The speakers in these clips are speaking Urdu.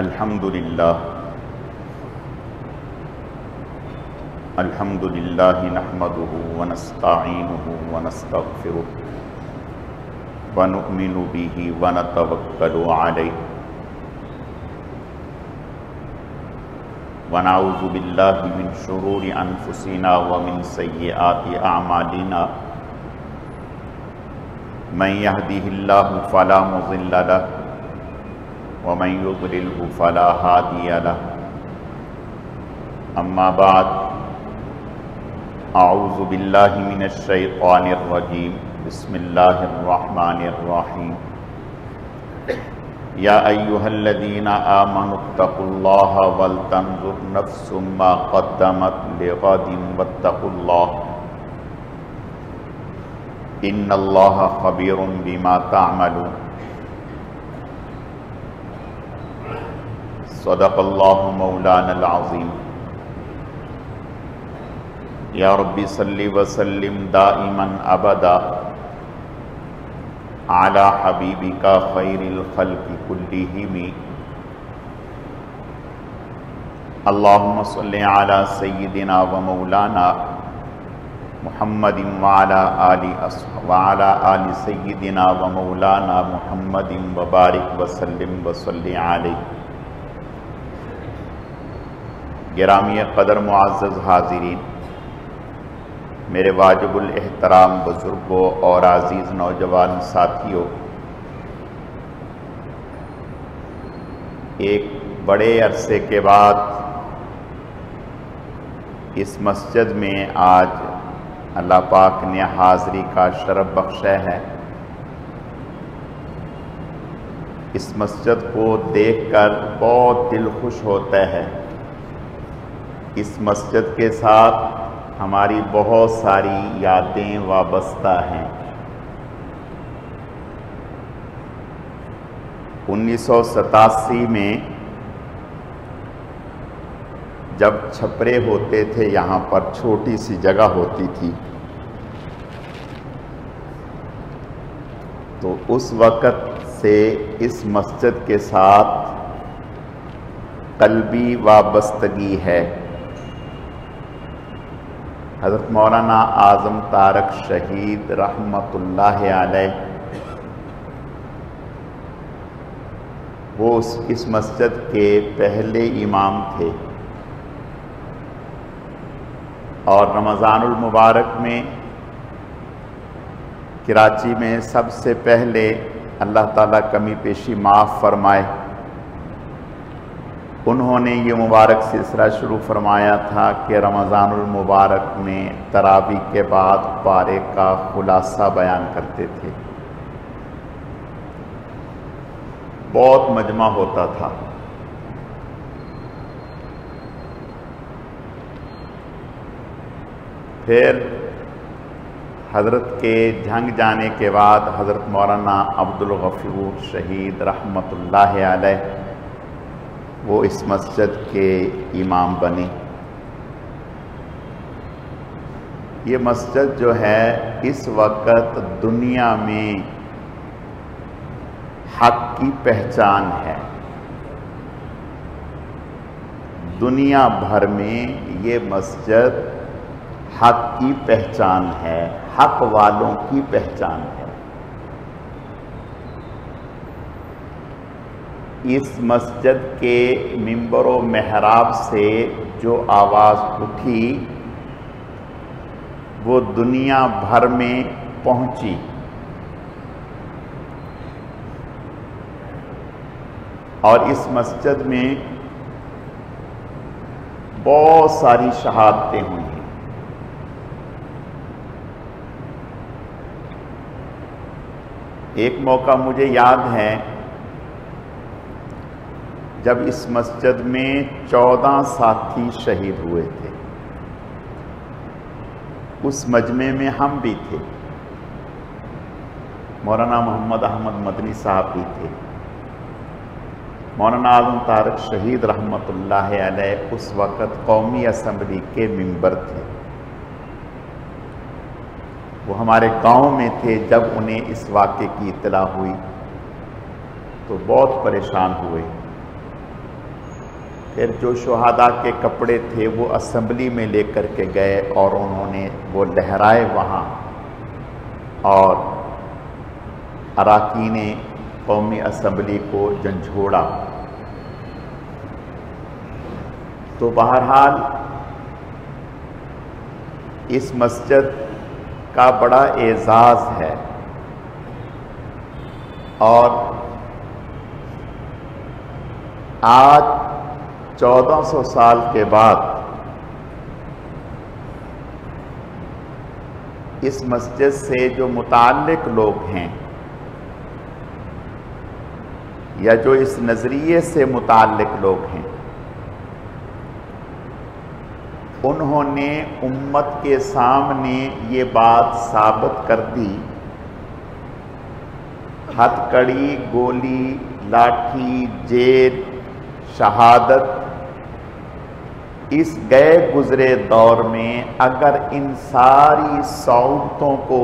الحمدللہ نحمده ونستعینه ونستغفره ونؤمن به ونتوکل علیہ ونعوذ باللہ من شرور انفسنا ومن سیئات اعمالنا من يهده اللہ فلا مضل له ومن يضلله فلا هادي له اما بعد اعوذ باللہ من الشیطان الرجیم بسم اللہ الرحمن الرحیم یا ایہا الذین آمنوا اتقوا اللہ ولتنظر نفس ما قدمت لغد واتقوا اللہ ان اللہ خبیر بما تعملون صدق اللہ مولانا العظیم یا رب صلی وسلم دائما ابدا علی حبیبک خیر الخلق کلہم اللہم صلی علی سیدنا و مولانا محمد وعلی آل سیدنا و مولانا محمد وبارک وسلم وصلی علیہ گرامی قدر معزز حاضرین، میرے واجب الاحترام بزرگوں اور عزیز نوجوان ساتھیوں، ایک بڑے عرصے کے بعد اس مسجد میں آج اللہ پاک نے حاضری کا شرف بخشا ہے۔ اس مسجد کو دیکھ کر بہت دل خوش ہوتا ہے۔ اس مسجد کے ساتھ ہماری بہت ساری یادیں وابستہ ہیں۔ 1987 میں جب چھپرے ہوتے تھے، یہاں پر چھوٹی سی جگہ ہوتی تھی، تو اس وقت سے اس مسجد کے ساتھ قلبی وابستگی ہے۔ حضرت مولانا اعظم طارق شہید رحمۃ اللہ علیہ وہ اس مسجد کے پہلے امام تھے، اور رمضان المبارک میں کراچی میں سب سے پہلے اللہ تعالیٰ کمی پیشی معاف فرمائے، انہوں نے یہ مبارک سلسلہ شروع فرمایا تھا کہ رمضان المبارک میں تراویح کے بعد پارے کا خلاصہ بیان کرتے تھے۔ بہت مجمع ہوتا تھا۔ پھر حضرت کے جھنگ جانے کے بعد حضرت مولانا عبدالغفور شہید رحمۃ اللہ علیہ وہ اس مسجد کے امام بنے۔ یہ مسجد جو ہے اس وقت دنیا میں حق کی پہچان ہے۔ دنیا بھر میں یہ مسجد حق کی پہچان ہے، حق والوں کی پہچان ہے۔ اس مسجد کے منبر و محراب سے جو آواز اٹھی وہ دنیا بھر میں پہنچی۔ اور اس مسجد میں بہت ساری شہادتیں ہوئی ہیں۔ ایک موقع مجھے یاد ہے جب اس مسجد میں 14 ساتھی شہید ہوئے تھے۔ اس مجمع میں ہم بھی تھے، مولانا محمد احمد مدنی صاحب بھی تھے، مولانا اعظم طارق شہید رحمۃ اللہ علیہ اس وقت قومی اسمبلی کے ممبر تھے۔ وہ ہمارے گاؤں میں تھے جب انہیں اس واقعے کی اطلاع ہوئی تو بہت پریشان ہوئے۔ پھر جو شہداء کے کپڑے تھے وہ اسمبلی میں لے کر کے گئے اور انہوں نے وہ لہرائے وہاں، اور اراکین قومی اسمبلی کو جھنجھوڑا۔ تو بہرحال اس مسجد کا بڑا اعزاز ہے، اور آج 1400 سال کے بعد اس مسجد سے جو متعلق لوگ ہیں یا جو اس نظریے سے متعلق لوگ ہیں، انہوں نے امت کے سامنے یہ بات ثابت کر دی، ہتھ کڑی، گولی، لاٹھی، جیل، شہادت، اس گئے گزرے دور میں اگر ان ساری صعوبتوں کو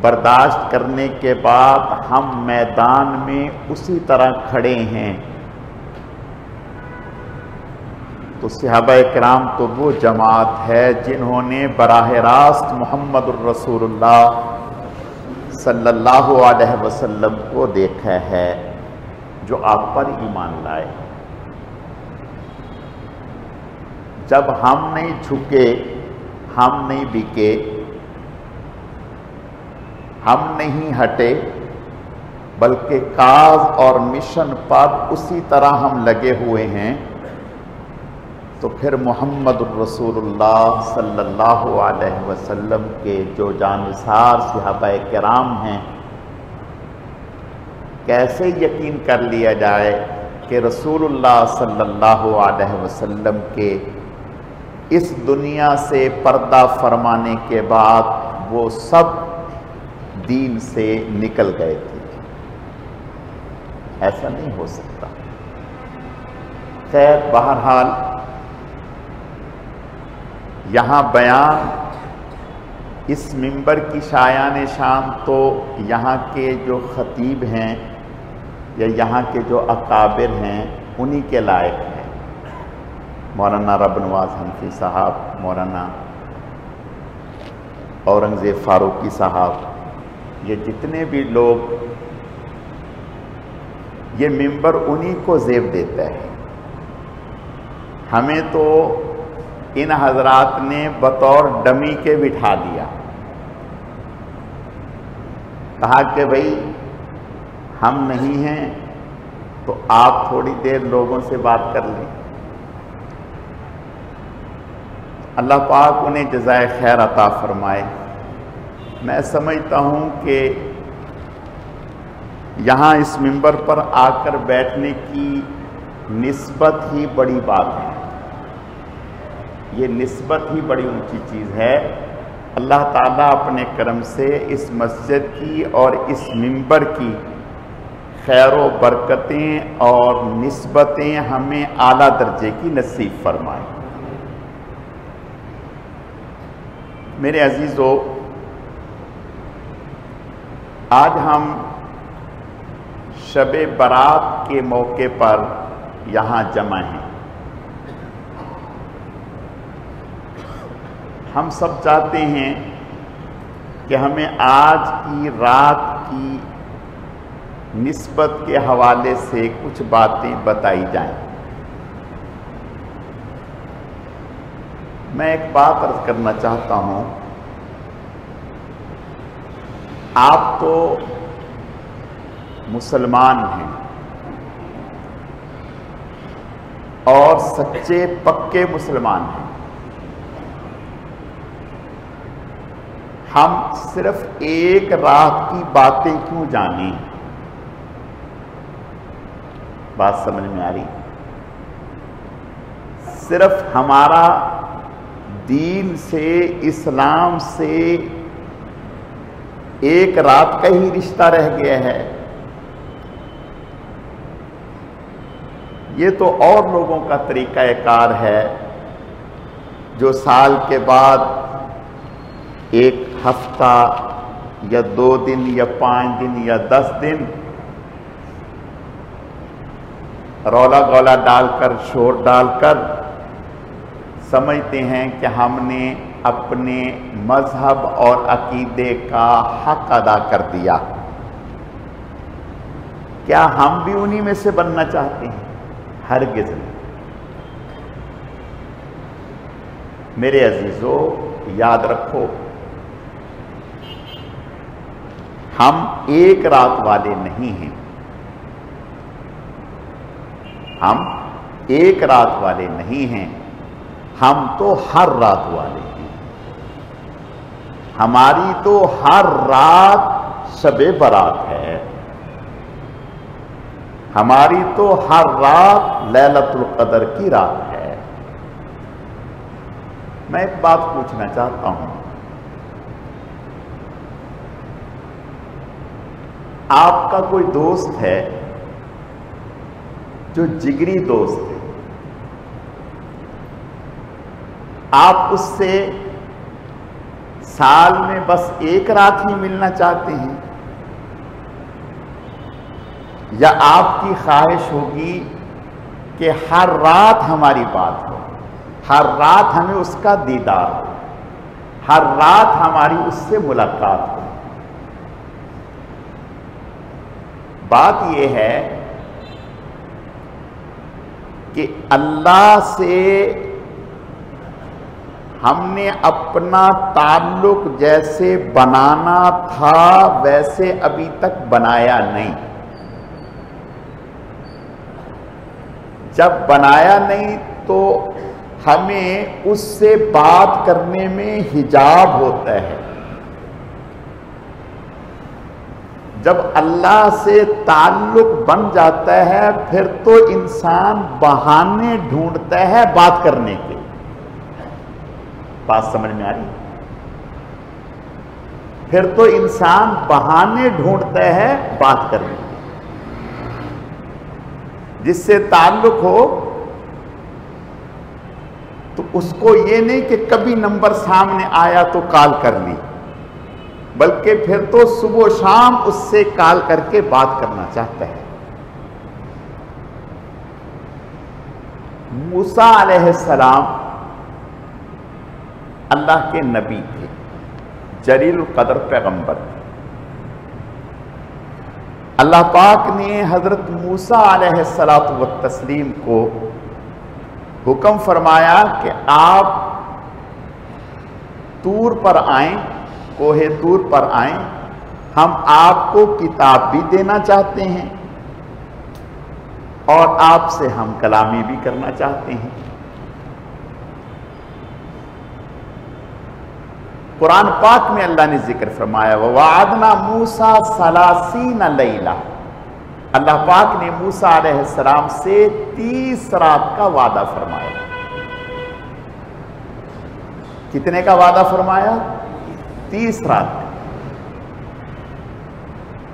برداشت کرنے کے بعد ہم میدان میں اسی طرح کھڑے ہیں، تو صحابہ کرام تو وہ جماعت ہے جنہوں نے براہ راست محمد الرسول اللہ صلی اللہ علیہ وسلم کو دیکھا ہے، جو آپ پر ایمان لائے۔ جب ہم نہیں جھکے، ہم نہیں بکے، ہم نہیں ہٹے، بلکہ کاز اور مشن پر اسی طرح ہم لگے ہوئے ہیں، تو پھر محمد الرسول اللہ صلی اللہ علیہ وسلم کے جو جانثار صحابہ کرام ہیں، کیسے یقین کر لیا جائے کہ رسول اللہ صلی اللہ علیہ وسلم کے اس دنیا سے پردہ فرمانے کے بعد وہ سب دین سے نکل گئے تھے؟ ایسا نہیں ہو سکتا۔ خیر، بہرحال یہاں بیان اس منبر کی شایان شان تو یہاں کے جو خطیب ہیں یا یہاں کے جو اکابر ہیں انہی کے لائق ہیں، مولانا رب نواز حنفی صاحب، مولانا اورنگزیب فاروقی صاحب، یہ جتنے بھی لوگ، یہ منبر انہی کو زیب دیتا ہے۔ ہمیں تو ان حضرات نے بطور ڈمی کے بٹھا دیا، کہا کہ بھئی ہم نہیں ہیں تو آپ تھوڑی دیر لوگوں سے بات کر لیں۔ اللہ پاک انہیں جزائے خیر عطا فرمائے۔ میں سمجھتا ہوں کہ یہاں اس منبر پر آ کر بیٹھنے کی نسبت ہی بڑی بات ہے، یہ نسبت ہی بڑی اونچی چیز ہے۔ اللہ تعالیٰ اپنے کرم سے اس مسجد کی اور اس منبر کی خیر و برکتیں اور نسبتیں ہمیں اعلیٰ درجے کی نصیب فرمائے۔ میرے عزیزو، آج ہم شب برات کے موقع پر یہاں جمع ہیں۔ ہم سب چاہتے ہیں کہ ہمیں آج کی رات کی نسبت کے حوالے سے کچھ باتیں بتائی جائیں۔ میں ایک بات عرض کرنا چاہتا ہوں، آپ تو مسلمان ہیں اور سچے پکے مسلمان ہیں۔ ہم صرف ایک رات کی باتیں کیوں جانیں؟ بات سمجھ میں آ رہی؟ صرف ہمارا دین سے، اسلام سے ایک رات کا ہی رشتہ رہ گیا ہے۔ یہ تو اور لوگوں کا طریقہ کار ہے جو سال کے بعد ایک ہفتہ یا 2 دن یا 5 دن یا 10 دن رولا گولا ڈال کر، شور ڈال کر سمجھتے ہیں کہ ہم نے اپنے مذہب اور عقیدے کا حق ادا کر دیا۔ کیا ہم بھی انہی میں سے بننا چاہتے ہیں؟ ہرگز نہیں۔ میرے عزیزو، یاد رکھو، ہم ایک رات والے نہیں ہیں، ہم ایک رات والے نہیں ہیں، ہم تو ہر رات والے ہیں۔ ہماری تو ہر رات شب برات ہے، ہماری تو ہر رات لیلۃ القدر کی رات ہے۔ میں ایک بات پوچھنا چاہتا ہوں، آپ کا کوئی دوست ہے جو جگری دوست ہے، آپ اس سے سال میں بس ایک رات ہی ملنا چاہتے ہیں، یا آپ کی خواہش ہوگی کہ ہر رات ہماری بات ہو، ہر رات ہمیں اس کا دیدار ہو، ہر رات ہماری اس سے ملاقات ہو؟ بات یہ ہے کہ اللہ سے ہم نے اپنا تعلق جیسے بنانا تھا ویسے ابھی تک بنایا نہیں۔ جب بنایا نہیں تو ہمیں اس سے بات کرنے میں حجاب ہوتا ہے۔ جب اللہ سے تعلق بن جاتا ہے پھر تو انسان بہانے ڈھونڈتا ہے بات کرنے کے۔ بات سمجھ میں آ رہی؟ پھر تو انسان بہانے ڈھونڈتا ہے بات کرنے کے۔ جس سے تعلق ہو تو اس کو یہ نہیں کہ کبھی نمبر سامنے آیا تو کال کر لی، بلکہ پھر تو صبح و شام اس سے کال کر کے بات کرنا چاہتا ہے۔ موسیٰ علیہ السلام اللہ کے نبی تھے، جلیل القدر پیغمبر تھے۔ اللہ پاک نے حضرت موسیٰ علیہ السلام کو حکم فرمایا کہ آپ طور پر آئیں، کوہ طور پر آئیں، ہم آپ کو کتاب بھی دینا چاہتے ہیں اور آپ سے ہم کلامی بھی کرنا چاہتے ہیں۔ قرآن پاک میں اللہ نے ذکر فرمایا وَوَعَدْنَا مُوسَىٰ 30 لَيْلَةً، اللہ پاک نے موسیٰ علیہ السلام سے 30 رات کا وعدہ فرمایا۔ کتنے کا وعدہ فرمایا؟ 30 رات۔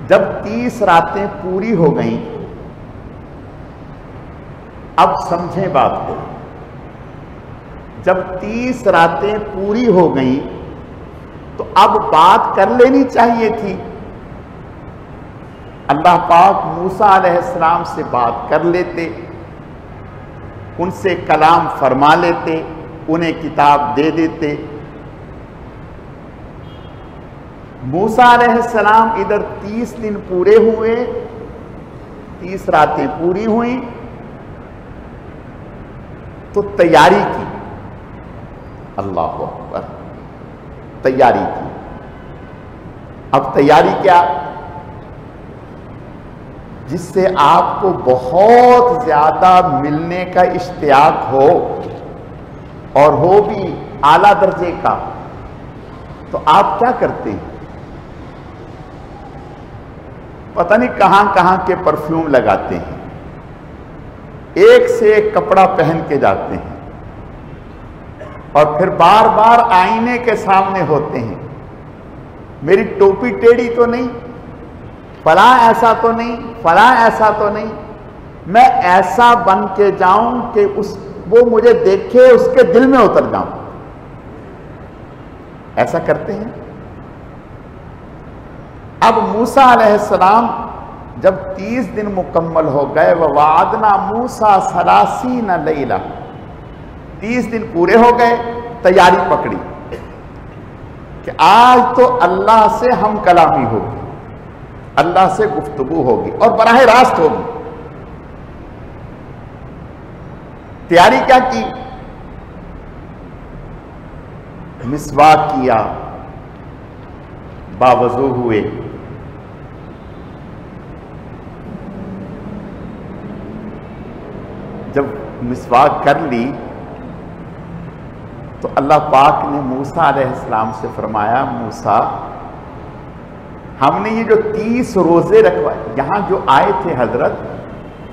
جب 30 راتیں پوری ہو گئیں، اب سمجھیں بات کو، جب 30 راتیں پوری ہو گئیں تو اب بات کر لینی چاہیے تھی۔ اللہ پاک موسیٰ علیہ السلام سے بات کر لیتے، ان سے کلام فرما لیتے، انہیں کتاب دے دیتے۔ موسیٰ علیہ السلام ادھر 30 دن پورے ہوئے، 30 راتیں پوری ہوئیں تو تیاری کی، اللہ اکبر، تیاری کی۔ اب تیاری کیا؟ جس سے آپ کو بہت زیادہ ملنے کا اشتیاق ہو اور ہو بھی اعلیٰ درجے کا، تو آپ کیا کرتے ہیں؟ پتہ نہیں کہاں کہاں کے پرفیوم لگاتے ہیں، ایک سے ایک کپڑا پہن کے جاتے ہیں اور پھر بار بار آئینے کے سامنے ہوتے ہیں، میری ٹوپی ٹیڑھی تو نہیں، فلاں ایسا تو نہیں، فلاں ایسا تو نہیں، میں ایسا بن کے جاؤں کہ وہ مجھے دیکھے اس کے دل میں اتر جاؤں۔ ایسا کرتے ہیں۔ اب موسیٰ علیہ السلام جب 30 دن مکمل ہو گئے وَوَعَدْنَا مُوسَىٰ 30 لَيْلَةً 30 دن پورے ہو گئے، تیاری پکڑی کہ آج تو اللہ سے ہم کلامی ہوگی، اللہ سے گفتگو ہوگی اور براہ راست ہوگی۔ تیاری کیا کی؟ مسواک کیا، باوضو ہوئے، جب مسواک کر لی تو اللہ پاک نے موسیٰ علیہ السلام سے فرمایا، موسیٰ ہم نے یہ جو 30 روزے رکھوائے، یہاں جو آئے تھے حضرت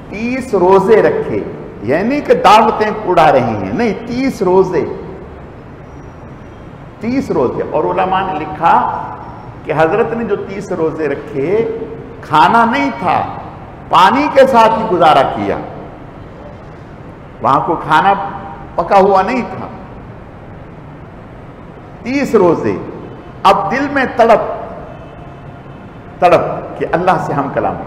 30 روزے رکھے، یعنی کہ دعوتیں اڑا رہی ہیں، نہیں 30 روزے 30 روزے۔ اور علماء نے لکھا کہ حضرت نے جو 30 روزے رکھے کھانا نہیں تھا، پانی کے ساتھ ہی گزارا کیا، وہاں کو کھانا پکا ہوا نہیں تھا۔ 30 روزے، اب دل میں تڑپ کہ اللہ سے ہم کلام۔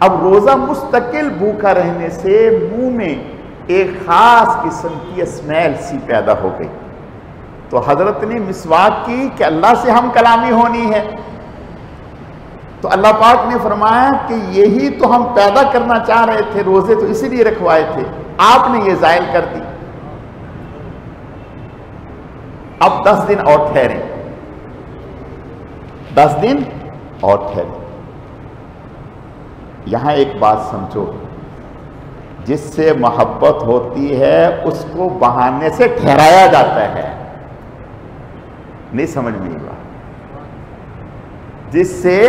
اب روزہ مستقل بھوکا رہنے سے منہ میں ایک خاص قسم کی اسمیل سی پیدا ہو گئی، تو حضرت نے مسواک کی کہ اللہ سے ہم کلامی ہونی ہے، تو اللہ پاک نے فرمایا کہ یہی تو ہم پیدا کرنا چاہ رہے تھے، روزے تو اسی لیے رکھوائے تھے، آپ نے یہ زائل کر دی۔ اب 10 دن اور ٹھہرے، 10 دن اور ٹھہرے۔ یہاں ایک بات سمجھو، جس سے محبت ہوتی ہے اس کو بہانے سے ٹھہرایا جاتا ہے، نہیں سمجھ میں یہ بات؟ جس سے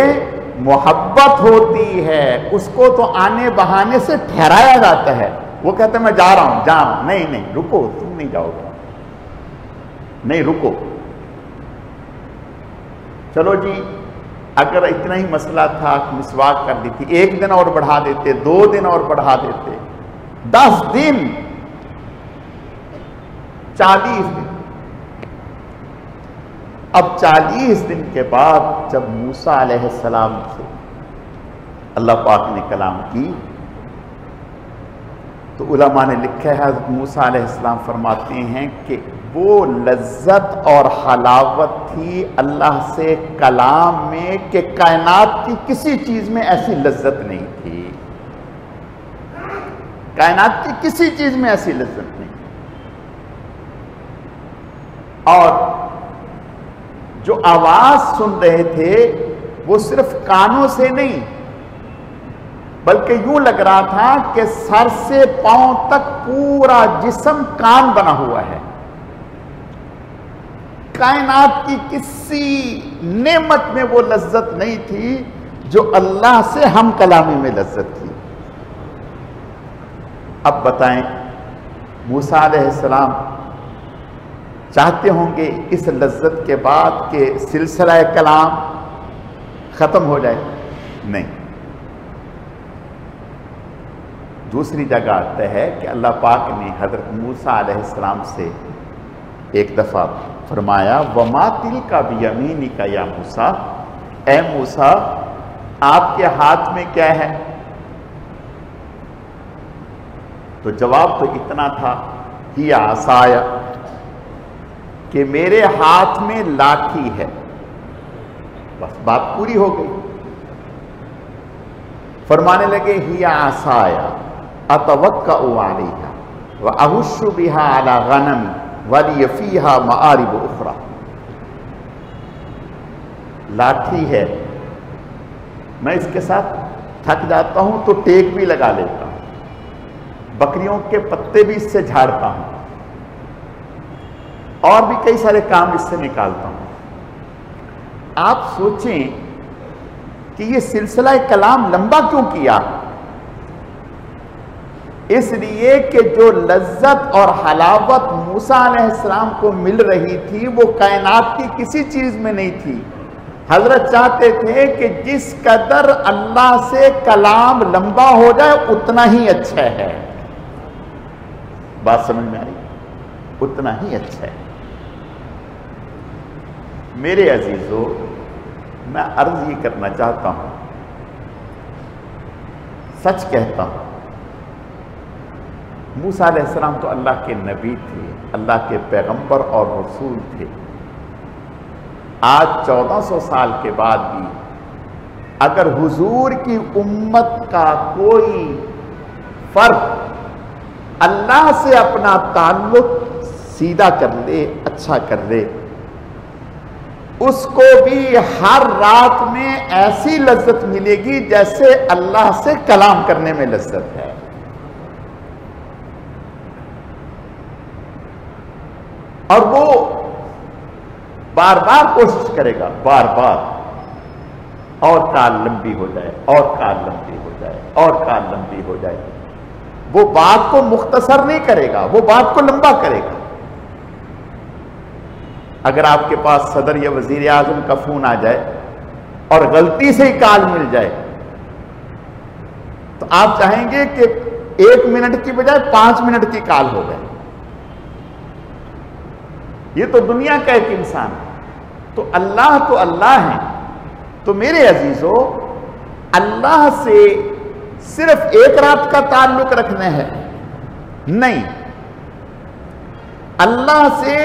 محبت ہوتی ہے اس کو تو آنے بہانے سے ٹھہرایا جاتا ہے۔ وہ کہتے ہیں میں جا رہا ہوں، نہیں رکو، تم نہیں جاؤ گے، نہیں رکو، چلو جی اگر اتنا ہی مسئلہ تھا کہ مسواک کر دی تھی، 1 دن اور بڑھا دیتے، 2 دن اور بڑھا دیتے، 10 دن، 40 دن۔ اب 40 دن کے بعد جب موسیٰ علیہ السلام سے اللہ پاک نے کلام کی تو علماء نے لکھا ہے، حضرت موسیٰ علیہ السلام فرماتے ہیں کہ وہ لذت اور حلاوت تھی اللہ سے کلام میں کہ کائنات کی کسی چیز میں ایسی لذت نہیں تھی، کائنات کی کسی چیز میں ایسی لذت نہیں۔ اور جو آواز سن رہے تھے وہ صرف کانوں سے نہیں بلکہ یوں لگ رہا تھا کہ سر سے پاؤں تک پورا جسم کان بنا ہوا ہے۔ کائنات کی کسی نعمت میں وہ لذت نہیں تھی جو اللہ سے ہم کلامی میں لذت تھی۔ اب بتائیں موسیٰ علیہ السلام چاہتے ہوں گے اس لذت کے بعد کہ سلسلہ کلام ختم ہو جائے؟ نہیں۔ دوسری جگہ آتا ہے کہ اللہ پاک نے حضرت موسیٰ علیہ السلام سے ایک دفعہ فرمایا وَمَا تِلْكَ بِيَمِينِكَ یا موسیٰ، اے موسیٰ آپ کے ہاتھ میں کیا ہے؟ تو جواب تو اتنا تھا ہی عصایا، کہ میرے ہاتھ میں لاٹھی ہے، بس بات پوری ہو گئی۔ فرمانے لگے ہی عصایا اتوکأ علیہا واہش بہا علی غنمی ولی فیہا مآرب اخری، لاٹھی ہے، میں اس کے ساتھ تھک جاتا ہوں تو ٹیک بھی لگا لیتا ہوں، بکریوں کے پتے بھی اس سے جھاڑتا ہوں، اور بھی کئی سارے کام اس سے نکالتا ہوں۔ آپ سوچیں کہ یہ سلسلہ کلام لمبا کیوں کیا؟ اس لیے کہ جو لذت اور حلاوت موسیٰ علیہ السلام کو مل رہی تھی وہ کائنات کی کسی چیز میں نہیں تھی۔ حضرت چاہتے تھے کہ جس قدر اللہ سے کلام لمبا ہو جائے اتنا ہی اچھا ہے۔ بات سمجھ میں آئی؟ اتنا ہی اچھا ہے۔ میرے عزیزو، میں عرض یہ کرنا چاہتا ہوں سچ کہتا ہوں، موسیٰ علیہ السلام تو اللہ کے نبی تھے، اللہ کے پیغمبر اور رسول تھے۔ آج 1400 سال کے بعد بھی اگر حضور کی امت کا کوئی فرد اللہ سے اپنا تعلق سیدھا کر لے، اچھا کر لے، اس کو بھی ہر رات میں ایسی لذت ملے گی جیسے اللہ سے کلام کرنے میں لذت ہے۔ اور وہ بار بار کوشش کرے گا، بار بار، اور کال لمبی ہو جائے، اور کال لمبی ہو جائے، اور کال لمبی ہو جائے۔ وہ بات کو مختصر نہیں کرے گا، وہ بات کو لمبا کرے گا۔ اگر آپ کے پاس صدر یا وزیر اعظم کا فون آ جائے اور غلطی سے ہی کال مل جائے تو آپ چاہیں گے کہ 1 منٹ کی بجائے 5 منٹ کی کال ہو جائے۔ یہ تو دنیا کا ایک انسان ہے، تو اللہ ہے۔ تو میرے عزیزو، اللہ سے صرف ایک رات کا تعلق رکھنا ہے نہیں، اللہ سے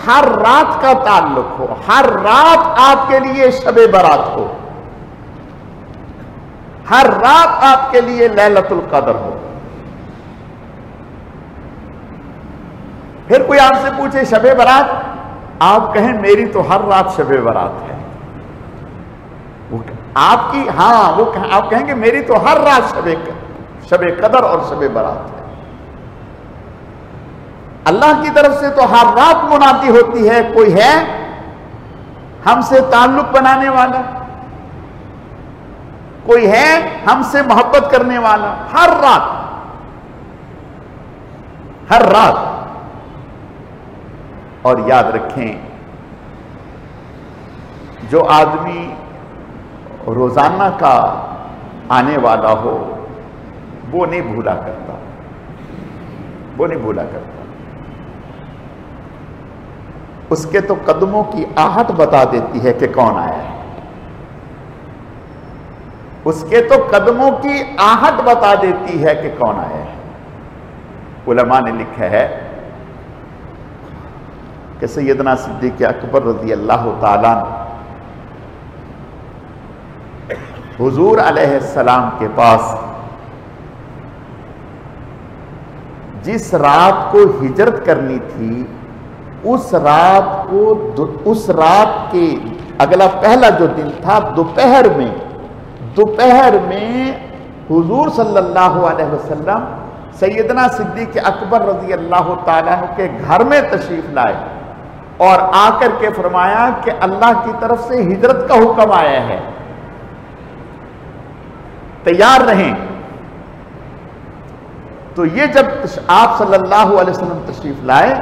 ہر رات کا تعلق ہو، ہر رات آپ کے لیے شب برات ہو، ہر رات آپ کے لیے لیلۃ القدر ہو۔ پھر کوئی آپ سے پوچھے شب برات، آپ کہیں میری تو ہر رات شب برات ہے، آپ کہیں گے میری تو ہر رات شب قدر اور شب برات ہے۔ اللہ کی طرف سے تو ہر رات منادی ہوتی ہے، کوئی ہے ہم سے تعلق بنانے والا، کوئی ہے ہم سے محبت کرنے والا، ہر رات، ہر رات۔ اور یاد رکھیں، جو آدمی روزانہ کا آنے والا ہو وہ نہیں بھولا کرتا، وہ نہیں بھولا کرتا۔ اس کے تو قدموں کی آہٹ بتا دیتی ہے کہ کون آیا ہے، اس کے تو قدموں کی آہٹ بتا دیتی ہے کہ کون آیا ہے۔ علماء نے لکھا ہے کہ سیدنا صدیق اکبر رضی اللہ تعالیٰ عنہ حضور علیہ السلام کے پاس جس رات کو ہجرت کرنی تھی، اس رات کے پہلا جو دن تھا، دوپہر میں حضور صلی اللہ علیہ وسلم سیدنا صدیق اکبر رضی اللہ تعالیٰ عنہ کے گھر میں تشریف لائے اور آ کر کے فرمایا کہ اللہ کی طرف سے ہجرت کا حکم آیا ہے، تیار رہیں۔ تو یہ جب آپ صلی اللہ علیہ وسلم تشریف لائے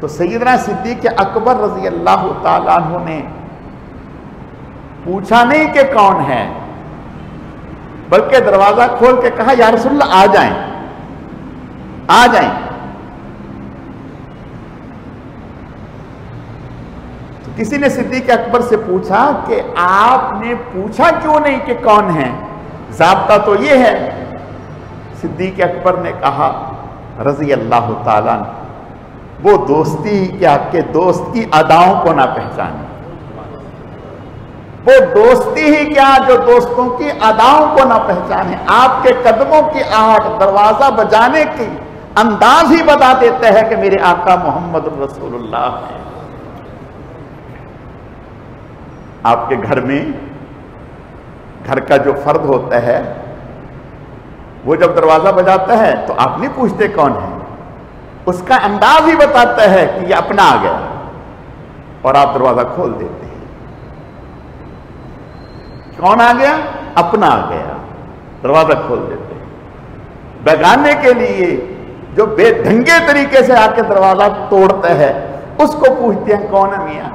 تو سیدنا صدیق اکبر رضی اللہ تعالیٰ عنہ نے پوچھا نہیں کہ کون ہے، بلکہ دروازہ کھول کے کہا یا رسول اللہ آ جائیں، آ جائیں۔ تو کسی نے صدیق اکبر سے پوچھا کہ آپ نے پوچھا کیوں نہیں کہ کون ہے، ضابطہ تو یہ ہے۔ صدیق اکبر نے کہا رضی اللہ تعالیٰ عنہ، وہ دوستی کیا کہ دوست کی اداؤں کو نہ پہچانے، وہ دوستی ہی کیا جو دوستوں کی اداؤں کو نہ پہچانے۔ آپ کے قدموں کی آہٹ دروازہ بجانے کی انداز ہی بتا دیتا ہے کہ میرے آقا محمد رسول اللہ ہیں۔ آپ کے گھر میں گھر کا جو فرد ہوتا ہے وہ جب دروازہ بجاتا ہے تو آپ نہیں پوچھتے کون ہے، اس کا انداز ہی بتاتا ہے کہ یہ اپنا آ گیا، اور آپ دروازہ کھول دیتے ہیں۔ کون آ گیا؟ اپنا آ گیا، دروازہ کھول دیتے ہیں۔ بیگانے کے لیے جو بے ڈھنگے طریقے سے آ کے دروازہ توڑتا ہے اس کو پوچھتے ہیں کون ہے میاں۔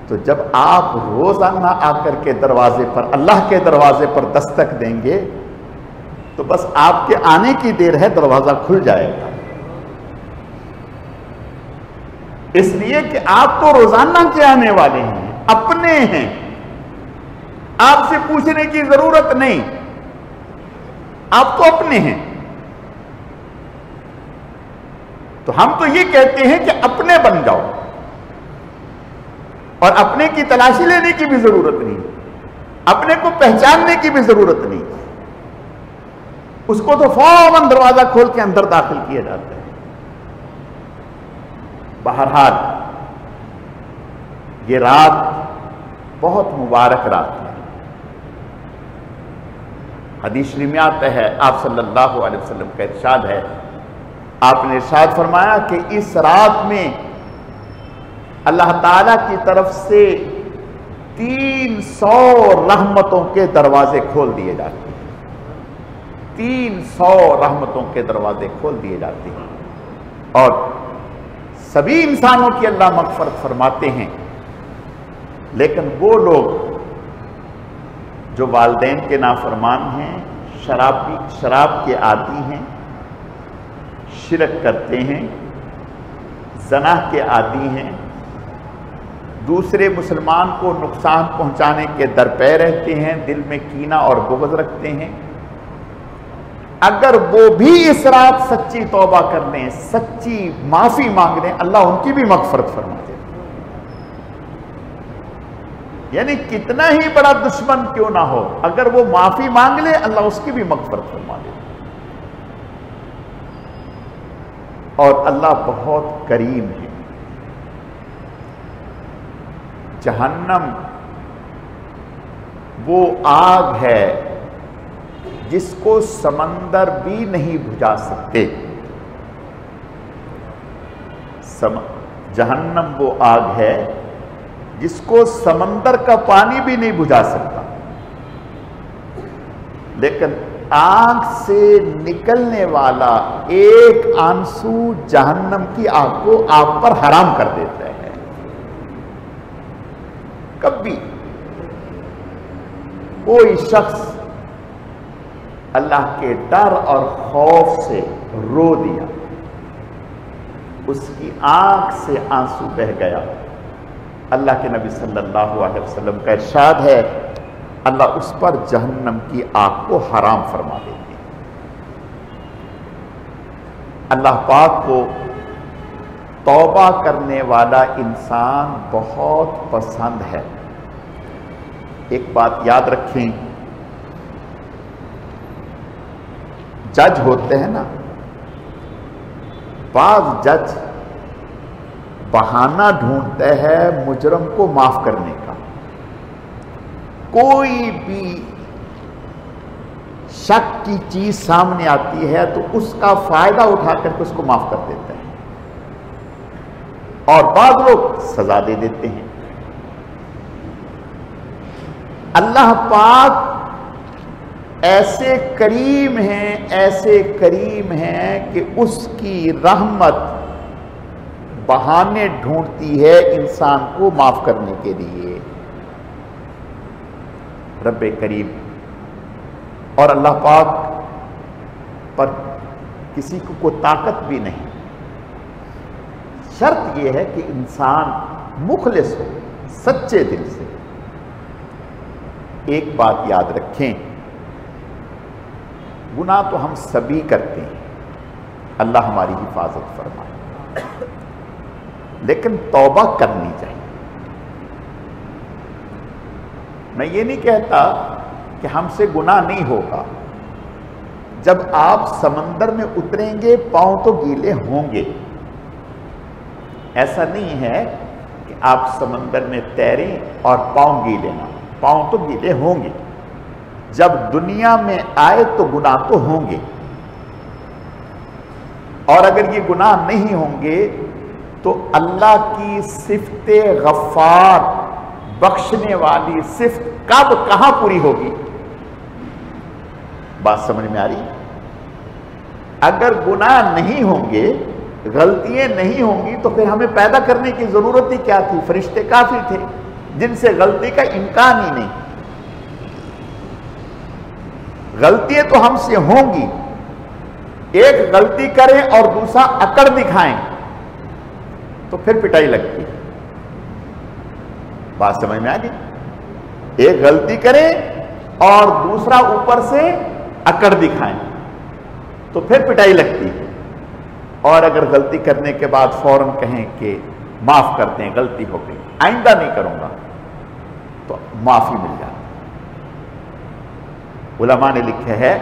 تو جب آپ روزانہ آ کر کے دروازے پر، اللہ کے دروازے پر دستک دیں گے تو بس آپ کے آنے کی دیر ہے، دروازہ کھل جائے گا۔ اس لیے کہ آپ تو روزانہ کے آنے والے ہیں، اپنے ہیں، آپ سے پوچھنے کی ضرورت نہیں، آپ تو اپنے ہیں۔ تو ہم تو یہ کہتے ہیں کہ اپنے بن جاؤ، اور اپنے کی تلاشی لینے کی بھی ضرورت نہیں، اپنے کو پہچاننے کی بھی ضرورت نہیں، اس کو تو فوراً دروازہ کھول کے اندر داخل کیا جاتا ہے۔ بہرحال یہ رات بہت مبارک رات ہے۔ حدیث شریف میں آتا ہے، آپ صلی اللہ علیہ وسلم کا ارشاد ہے، آپ نے ارشاد فرمایا کہ اس رات میں اللہ تعالیٰ کی طرف سے 300 رحمتوں کے دروازے کھول دیے جاتے ہیں، 300 رحمتوں کے دروازے کھول دیے جاتے ہیں، اور سبھی انسانوں کی اللہ مغفرت فرماتے ہیں، لیکن وہ لوگ جو والدین کے نافرمان ہیں، شراب کے عادی ہیں، شرک کرتے ہیں، زنا کے عادی ہیں، دوسرے مسلمان کو نقصان پہنچانے کے درپے رہتے ہیں، دل میں کینہ اور بغض رکھتے ہیں، اگر وہ بھی اس رات سچی توبہ کر لیں، سچی معافی مانگ لیں، اللہ ان کی بھی مغفرت فرما دے۔ یعنی کتنا ہی بڑا دشمن کیوں نہ ہو، اگر وہ معافی مانگ لے، اللہ اس کی بھی مغفرت فرما دے۔ اور اللہ بہت کریم ہے۔ جہنم وہ آگ ہے جس کو سمندر بھی نہیں بجھا سکتے۔ جہنم وہ آگ ہے جس کو سمندر کا پانی بھی نہیں بجھا سکتا، لیکن آنکھ سے نکلنے والا ایک آنسو جہنم کی آگ کو آپ پر حرام کر دیتا ہے۔ کبھی کوئی شخص اللہ کے ڈر اور خوف سے رو دیا، اس کی آنکھ سے آنسو بہہ گیا، اللہ کے نبی صلی اللہ علیہ وسلم کا ارشاد ہے، اللہ اس پر جہنم کی آگ کو حرام فرما دیتے ہیں۔ اللہ پاک کو توبہ کرنے والا انسان بہت پسند ہے۔ ایک بات یاد رکھیں، جج ہوتے ہیں نا، بعض جج بہانہ ڈھونڈتے ہیں مجرم کو معاف کرنے کا۔ کوئی بھی شک کی چیز سامنے آتی ہے تو اس کا فائدہ اٹھا کر کے اس کو معاف کر دیتے ہیں، اور بعض لوگ سزا دے دیتے ہیں۔ اللہ پاک ایسے کریم ہیں، ایسے کریم ہیں کہ اس کی رحمت بہانے ڈھونڈتی ہے انسان کو معاف کرنے کے لیے۔ رب کریم اور اللہ پاک پر کسی کو کوئی طاقت بھی نہیں، شرط یہ ہے کہ انسان مخلص ہو، سچے دل سے۔ ایک بات یاد رکھیں، گناہ تو ہم سبھی کرتے ہیں، اللہ ہماری حفاظت فرمائے، لیکن توبہ کرنی چاہیے۔ میں یہ نہیں کہتا کہ ہم سے گناہ نہیں ہوگا، جب آپ سمندر میں اتریں گے پاؤں تو گیلے ہوں گے۔ ایسا نہیں ہے کہ آپ سمندر میں تیریں اور پاؤں گیلے نہ، پاؤں تو گیلے ہوں گے۔ جب دنیا میں آئے تو گناہ تو ہوں گے، اور اگر یہ گناہ نہیں ہوں گے تو اللہ کی صفت غفار، بخشنے والی صفت کب کہاں پوری ہوگی؟ بات سمجھ میں آ رہی؟ اگر گناہ نہیں ہوں گے، غلطیاں نہیں ہوں گی، تو پھر ہمیں پیدا کرنے کی ضرورت ہی کیا تھی؟ فرشتے کافی تھے جن سے غلطی کا امکان ہی نہیں۔ غلطیاں تو ہم سے ہوں گی، ایک غلطی کریں اور دوسرا اکڑ دکھائیں تو پھر پٹائی لگتی۔ بات سمجھ میں آ گئی؟ ایک غلطی کریں اور دوسرا اوپر سے اکڑ دکھائیں تو پھر پٹائی لگتی ہے، اور اگر غلطی کرنے کے بعد فوراً کہیں کہ معاف کر دیں، غلطی ہو گئی، آئندہ نہیں کروں گا، تو معافی مل جاتی۔ علماء نے لکھا ہے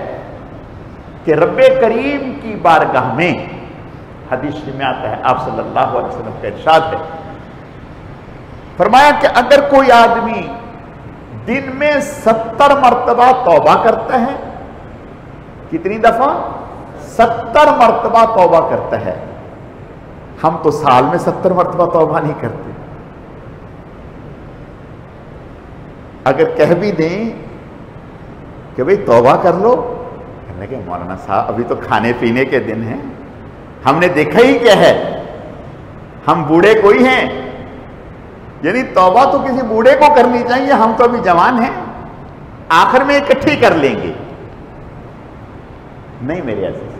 کہ رب کریم کی بارگاہ میں، حدیث میں آتا ہے، آپ صلی اللہ علیہ وسلم کا ارشاد ہے، فرمایا کہ اگر کوئی آدمی دن میں 70 مرتبہ توبہ کرتا ہے، کتنی دفعہ؟ 70 مرتبہ توبہ کرتا ہے۔ ہم تو سال میں 70 مرتبہ توبہ نہیں کرتے۔ اگر کہہ بھی دیں کہ بھئی توبہ کر لو، کہنے کہ مولانا صاحب ابھی تو کھانے پینے کے دن ہیں، ہم نے دیکھا ہی کیا ہے، ہم بوڑھے کوئی ہیں، یعنی توبہ تو کسی بوڑھے کو کرنی چاہیے، ہم تو ابھی جوان ہیں، آخر میں اکٹھی کر لیں گے۔ نہیں میرے عزیز،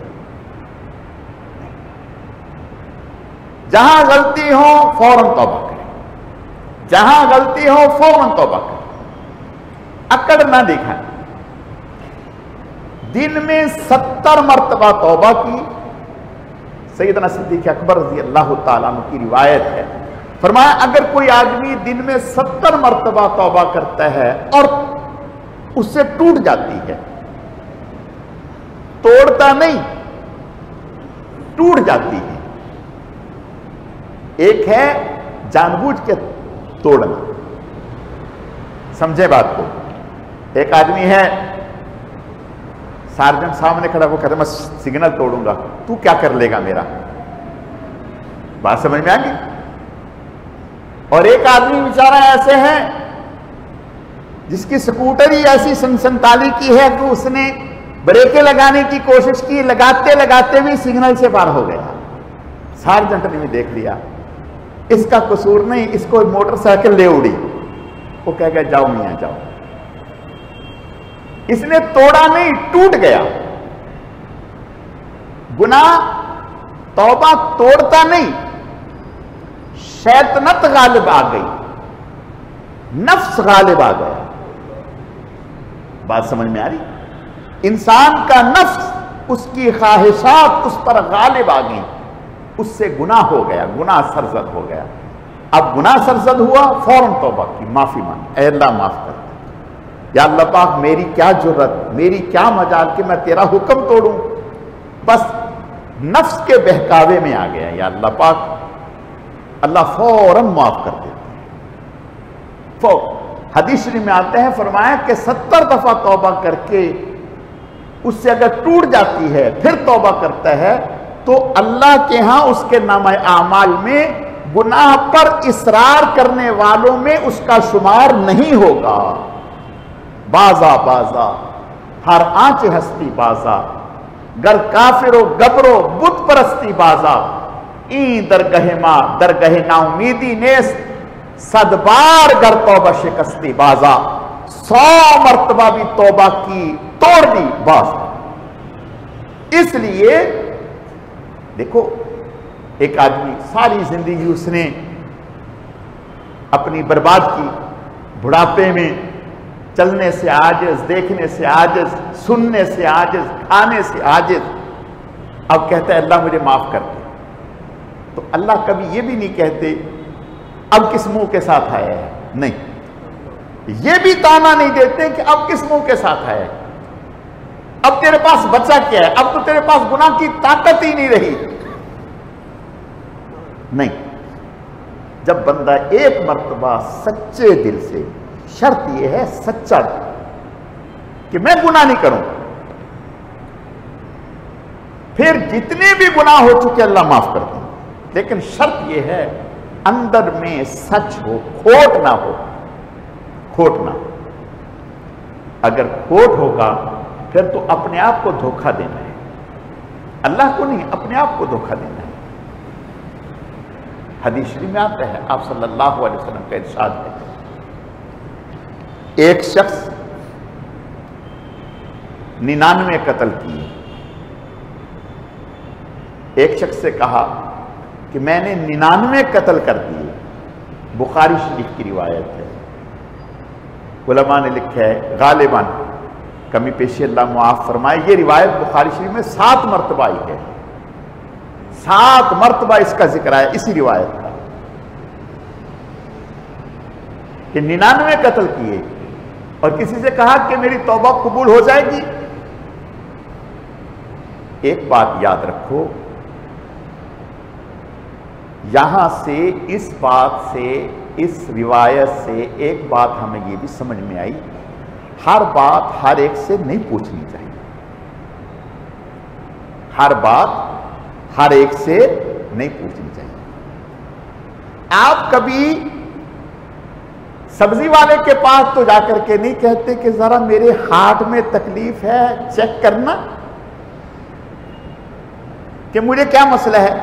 جہاں غلطی ہو فوراً توبہ کریں، جہاں غلطی ہو فوراً توبہ کریں، اکڑ نہ دکھائیں۔ دن میں 70 مرتبہ توبہ کی، سیدنا صدیق اکبر رضی اللہ تعالیٰ عنہ کی روایت ہے، فرمایا اگر کوئی آدمی دن میں 70 مرتبہ توبہ کرتا ہے اور اس سے ٹوٹ جاتی ہے، توڑتا نہیں، ٹوٹ جاتی ہے، ایک ہے جان بوجھ کے توڑنا، سمجھے بات کو، ایک آدمی ہے سارجن سامنے کھڑا، وہ کہتا ہے میں سگنل توڑوں گا، تو کیا کر لے گا میرا؟ بات سمجھ میں آ گئی؟ اور ایک آدمی بیچارہ ایسے ہے جس کی سکوٹر ہی ایسی سنتالی کی ہے کہ اس نے بریکیں لگانے کی کوشش کی، لگاتے لگاتے بھی سگنل سے پار ہو گیا، سارجنٹ نے بھی دیکھ لیا، اس کا قصور نہیں، اس کو موٹر سائیکل لے اڑی، وہ کہہ گیا جاؤ میاں جاؤ، اس نے توڑا نہیں، ٹوٹ گیا۔ گناہ توبہ توڑتا نہیں، شیطنت غالب آ گئی، نفس غالب آ گیا، بات سمجھ میں آ رہی؟ انسان کا نفس، اس کی خواہشات اس پر غالب آ گئی، اس سے گناہ ہو گیا، گناہ سرزد ہو گیا۔ اب گناہ سرزد ہوا، فوراً توبہ کی، معافی مانگی، اے اللہ معاف کر دے، یا اللہ پاک میری کیا جرت، میری کیا مجال کہ میں تیرا حکم توڑوں، بس نفس کے بہکاوے میں آ گیا، یا اللہ پاک، اللہ فوراً معاف کر دیتے ہیں۔ حدیث شریف میں آتے ہیں، فرمایا کہ 70 دفعہ توبہ کر کے اس سے اگر ٹوٹ جاتی ہے پھر توبہ کرتا ہے تو اللہ کے ہاں اس کے نامہ اعمال میں گناہ پر اصرار کرنے والوں میں اس کا شمار نہیں ہوگا۔ بازا بازا ہر آنچ ہستی بازا، گر کافر و گبرو بت پرستی بازا، این درگہ ماں درگہ نا امیدی نیست، 100 بار گر توبہ شکستی بازا، 100 مرتبہ بھی توبہ کی توڑ دی باز۔ اس لیے دیکھو، ایک آدمی ساری زندگی اس نے اپنی برباد کی، بڑھاپے میں چلنے سے عاجز، دیکھنے سے عاجز، سننے سے عاجز، کھانے سے عاجز، اب کہتا ہے اللہ مجھے معاف کر دے، تو اللہ کبھی یہ بھی نہیں کہتے اب کس منہ کے ساتھ آیا ہے، نہیں، یہ بھی تانا نہیں دیتے کہ اب کس منہ کے ساتھ آیا ہے، اب تیرے پاس بچہ کیا ہے، اب تو تیرے پاس گناہ کی طاقت ہی نہیں رہی، نہیں۔ جب بندہ ایک مرتبہ سچے دل سے، شرط یہ ہے سچا دل کہ میں گناہ نہیں کروں، پھر جتنے بھی گناہ ہو چکے اللہ معاف کر دیں، لیکن شرط یہ ہے اندر میں سچ ہو، کھوٹ نہ ہو، کھوٹ نہ ہو۔ اگر کھوٹ ہوگا پھر تو اپنے آپ کو دھوکہ دینا ہے، اللہ کو نہیں، اپنے آپ کو دھوکہ دینا ہے۔ حدیث شریف میں آتا ہے، آپ صلی اللہ علیہ وسلم کا ارشاد ہے، ایک شخص 99 قتل کیے، ایک شخص سے کہا کہ میں نے 99 قتل کر دیے، بخاری شریف کی روایت ہے، علماء نے لکھا ہے غالباً کمی پیشی اللہ معاف فرمائے، یہ روایت بخاری شریف میں 7 مرتبہ آئی ہے، 7 مرتبہ اس کا ذکر آیا اسی روایت کا کہ 99 قتل کیے اور کسی سے کہا کہ میری توبہ قبول ہو جائے گی۔ ایک بات یاد رکھو، یہاں سے اس بات سے، اس روایت سے ایک بات ہمیں یہ بھی سمجھ میں آئی، ہر بات ہر ایک سے نہیں پوچھنی چاہیے، ہر بات ہر ایک سے نہیں پوچھنی چاہیے۔ آپ کبھی سبزی والے کے پاس تو جا کر کے نہیں کہتے کہ ذرا میرے ہارٹ میں تکلیف ہے، چیک کرنا کہ مجھے کیا مسئلہ ہے۔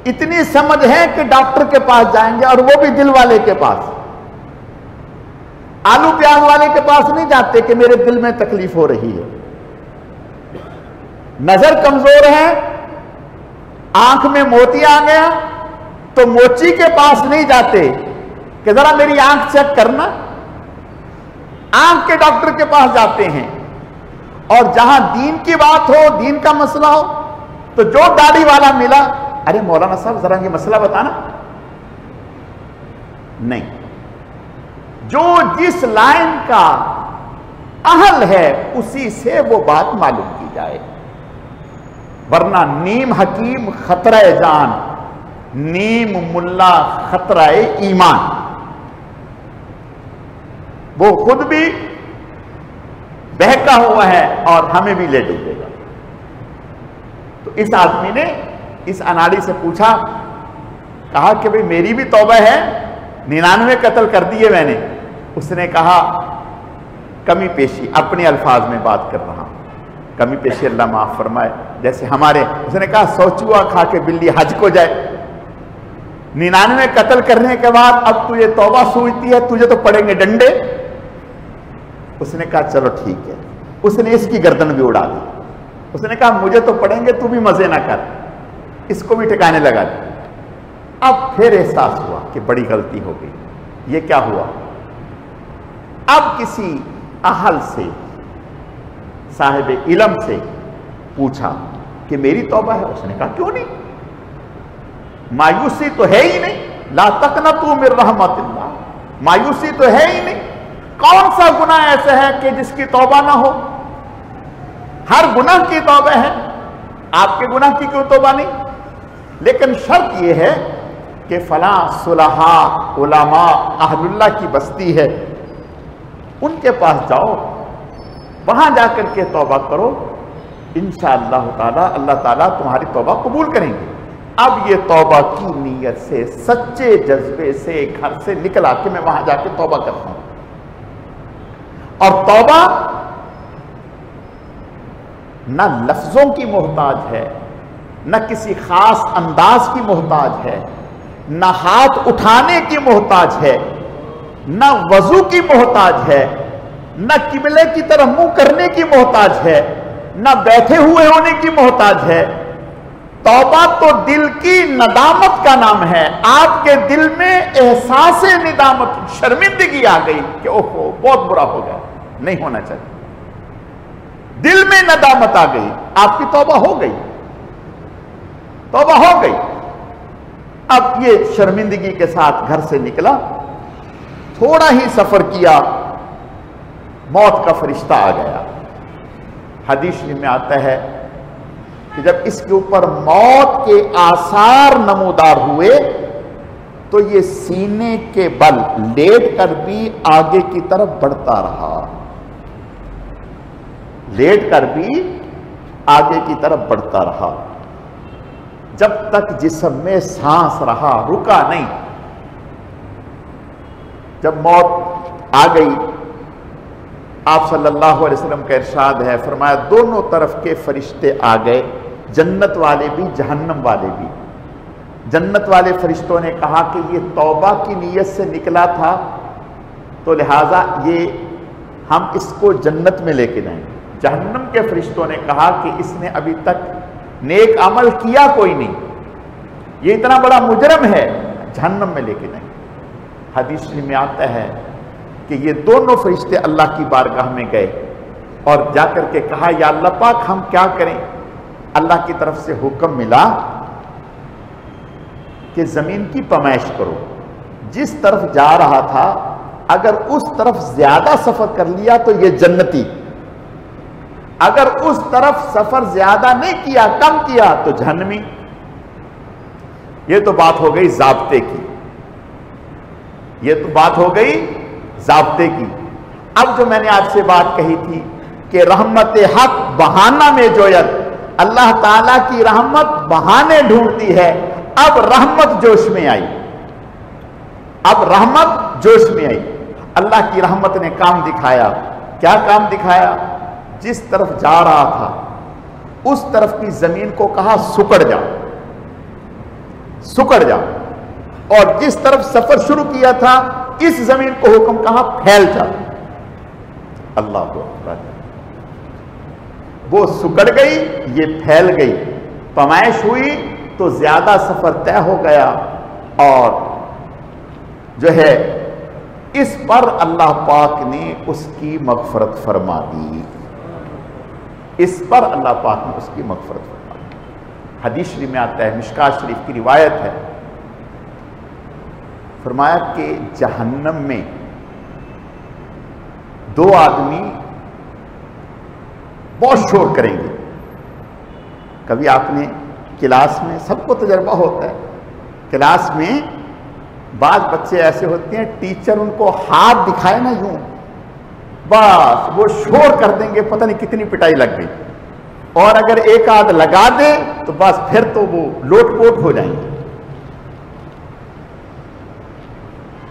اتنی سمجھ ہے کہ ڈاکٹر کے پاس جائیں گے، اور وہ بھی دل والے کے پاس، آلو پیاز والے کے پاس نہیں جاتے کہ میرے دل میں تکلیف ہو رہی ہے۔ نظر کمزور ہے، آنکھ میں موتی آ گیا تو موچی کے پاس نہیں جاتے کہ ذرا میری آنکھ چیک کرنا، آنکھ کے ڈاکٹر کے پاس جاتے ہیں۔ اور جہاں دین کی بات ہو، دین کا مسئلہ ہو، تو جو داڑھی والا ملا، ارے مولانا صاحب ذرا یہ مسئلہ بتانا، نہیں، جو جس لائن کا اہل ہے اسی سے وہ بات معلوم کی جائے، ورنہ نیم حکیم خطرہ جان، نیم ملا خطرہ ایمان، وہ خود بھی بہکا ہوا ہے اور ہمیں بھی لے ڈوبے گا۔ تو اس آدمی نے اس اناڑی سے پوچھا، کہا کہ بھئی میری بھی توبہ ہے، 99 قتل کر دیے میں نے۔ اس نے کہا کمی پیشی، اپنے الفاظ میں بات کر رہا ہوں، کمی پیشی اللہ معاف فرمائے، جیسے ہمارے، اس نے کہا 100 چوہا کھا کے بلی حج کو جائے، 99 قتل کرنے کے بعد اب تجھے توبہ سوچتی ہے، تجھے تو پڑیں گے ڈنڈے۔ اس نے کہا چلو ٹھیک ہے، اس نے اس کی گردن بھی اڑا دی، اس نے کہا مجھے تو پڑیں گے، تو بھی مزے نہ کر، اس کو بھی ٹھکانے لگا دی۔ اب پھر احساس ہوا کہ بڑی غلطی ہو گئی، یہ کیا ہوا؟ اب کسی اہل سے، صاحب علم سے پوچھا کہ میری توبہ ہے؟ اس نے کہا کیوں نہیں، مایوسی تو ہے ہی نہیں، لا تقنطوا من رحمت اللہ، مایوسی تو ہے ہی نہیں، کون سا گناہ ایسا ہے کہ جس کی توبہ نہ ہو؟ ہر گناہ کی توبہ ہے، آپ کے گناہ کی کیوں توبہ نہیں؟ لیکن شرط یہ ہے کہ فلاں صلحاء علماء اہل اللہ کی بستی ہے، ان کے پاس جاؤ، وہاں جا کر کے توبہ کرو، انشاءاللہ تعالی اللہ تعالیٰ تمہاری توبہ قبول کریں گے۔ اب یہ توبہ کی نیت سے، سچے جذبے سے گھر سے نکلا کہ میں وہاں جا کے توبہ کرتا ہوں، اور توبہ نہ لفظوں کی محتاج ہے، نہ کسی خاص انداز کی محتاج ہے، نہ ہاتھ اٹھانے کی محتاج ہے، نہ وضو کی محتاج ہے، نہ قبلے کی طرف منہ کرنے کی محتاج ہے، نہ بیٹھے ہوئے ہونے کی محتاج ہے۔ توبہ تو دل کی ندامت کا نام ہے، آپ کے دل میں احساس ندامت، شرمندگی آ گئی کہ اوہو بہت برا ہو گیا، نہیں ہونا چاہیے، دل میں ندامت آ گئی، آپ کی توبہ ہو گئی، توبہ ہو گئی۔ اب یہ شرمندگی کے ساتھ گھر سے نکلا، تھوڑا ہی سفر کیا، موت کا فرشتہ آ گیا۔ حدیث میں آتا ہے کہ جب اس کے اوپر موت کے آثار نمودار ہوئے تو یہ سینے کے بل لیٹ کر بھی آگے کی طرف بڑھتا رہا، لیٹ کر بھی آگے کی طرف بڑھتا رہا، جب تک جسم میں سانس رہا، رکا نہیں۔ جب موت آ گئی، آپ صلی اللہ علیہ وسلم کا ارشاد ہے، فرمایا دونوں طرف کے فرشتے آ گئے، جنت والے بھی جہنم والے بھی۔ جنت والے فرشتوں نے کہا کہ یہ توبہ کی نیت سے نکلا تھا تو لہٰذا یہ ہم اس کو جنت میں لے کے جائیں گے۔ جہنم کے فرشتوں نے کہا کہ اس نے ابھی تک نیک عمل کیا کوئی نہیں، یہ اتنا بڑا مجرم ہے، جہنم میں لے کے جائیں گے۔ حدیث میں آتا ہے کہ یہ دونوں فرشتے اللہ کی بارگاہ میں گئے اور جا کر کے کہا یا اللہ پاک ہم کیا کریں؟ اللہ کی طرف سے حکم ملا کہ زمین کی پیمائش کرو، جس طرف جا رہا تھا اگر اس طرف زیادہ سفر کر لیا تو یہ جنتی، اگر اس طرف سفر زیادہ نہیں کیا، کم کیا تو جہنمی۔ یہ تو بات ہو گئی ضابطے کی، یہ تو بات ہو گئی ضابطے کی۔ اب جو میں نے آپ سے بات کہی تھی کہ رحمت حق بہانہ میں جوید، اللہ تعالیٰ کی رحمت بہانے ڈھونڈتی ہے، اب رحمت جوش میں آئی، اب رحمت جوش میں آئی۔ اللہ کی رحمت نے کام دکھایا۔ کیا کام دکھایا؟ جس طرف جا رہا تھا اس طرف کی زمین کو کہا سکڑ جا، سکڑ جا، اور جس طرف سفر شروع کیا تھا اس زمین کو حکم کہا پھیل جا۔ اللہ اکبر، وہ سکڑ گئی، یہ پھیل گئی، پیمائش ہوئی تو زیادہ سفر طے ہو گیا، اور جو ہے اس پر اللہ پاک نے اس کی مغفرت فرما دی، اس پر اللہ پاک نے اس کی مغفرت فرما دی۔ حدیث شریف میں آتا ہے، مشکات شریف کی روایت ہے، فرمایا کہ جہنم میں دو آدمی بہت شور کریں گے۔ کبھی آپ نے کلاس میں، سب کو تجربہ ہوتا ہے، کلاس میں بعض بچے ایسے ہوتے ہیں ٹیچر ان کو ہاتھ دکھائے نا یوں، بس وہ شور کر دیں گے، پتہ نہیں کتنی پٹائی لگ گئی، اور اگر ایک آدھ لگا دے تو بس پھر تو وہ لوٹ پوٹ ہو جائیں گے۔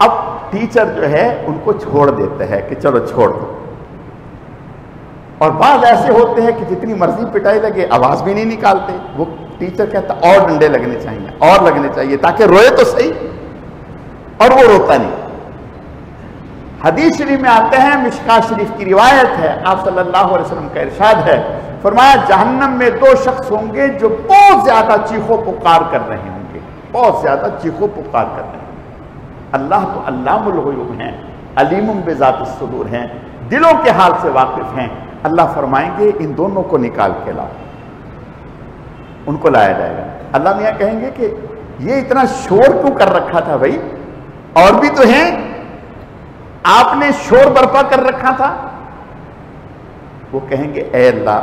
اب ٹیچر جو ہے ان کو چھوڑ دیتے ہیں کہ چلو چھوڑ دو، اور بعض ایسے ہوتے ہیں کہ جتنی مرضی پٹائی لگے آواز بھی نہیں نکالتے، وہ ٹیچر کہتا اور ڈنڈے لگنے چاہیے، اور لگنے چاہیے تاکہ روئے تو صحیح، اور وہ روتا نہیں۔ حدیث شریف میں آتے ہیں، مشکات شریف کی روایت ہے، آپ صلی اللہ علیہ وسلم کا ارشاد ہے، فرمایا جہنم میں دو شخص ہوں گے جو بہت زیادہ چیخو پکار کر رہے ہوں گے، بہت زیادہ چیخو پکار کر رہے ہیں۔ اللہ تو علام الغیوب ہیں، علیم بذات الصدور ہیں، دلوں کے حال سے واقف ہیں۔ اللہ فرمائیں گے ان دونوں کو نکال کے لاؤ، ان کو لایا جائے گا۔ اللہ میاں کہیں گے کہ یہ اتنا شور کیوں کر رکھا تھا بھائی، اور بھی تو ہیں، آپ نے شور برپا کر رکھا تھا۔ وہ کہیں گے اے اللہ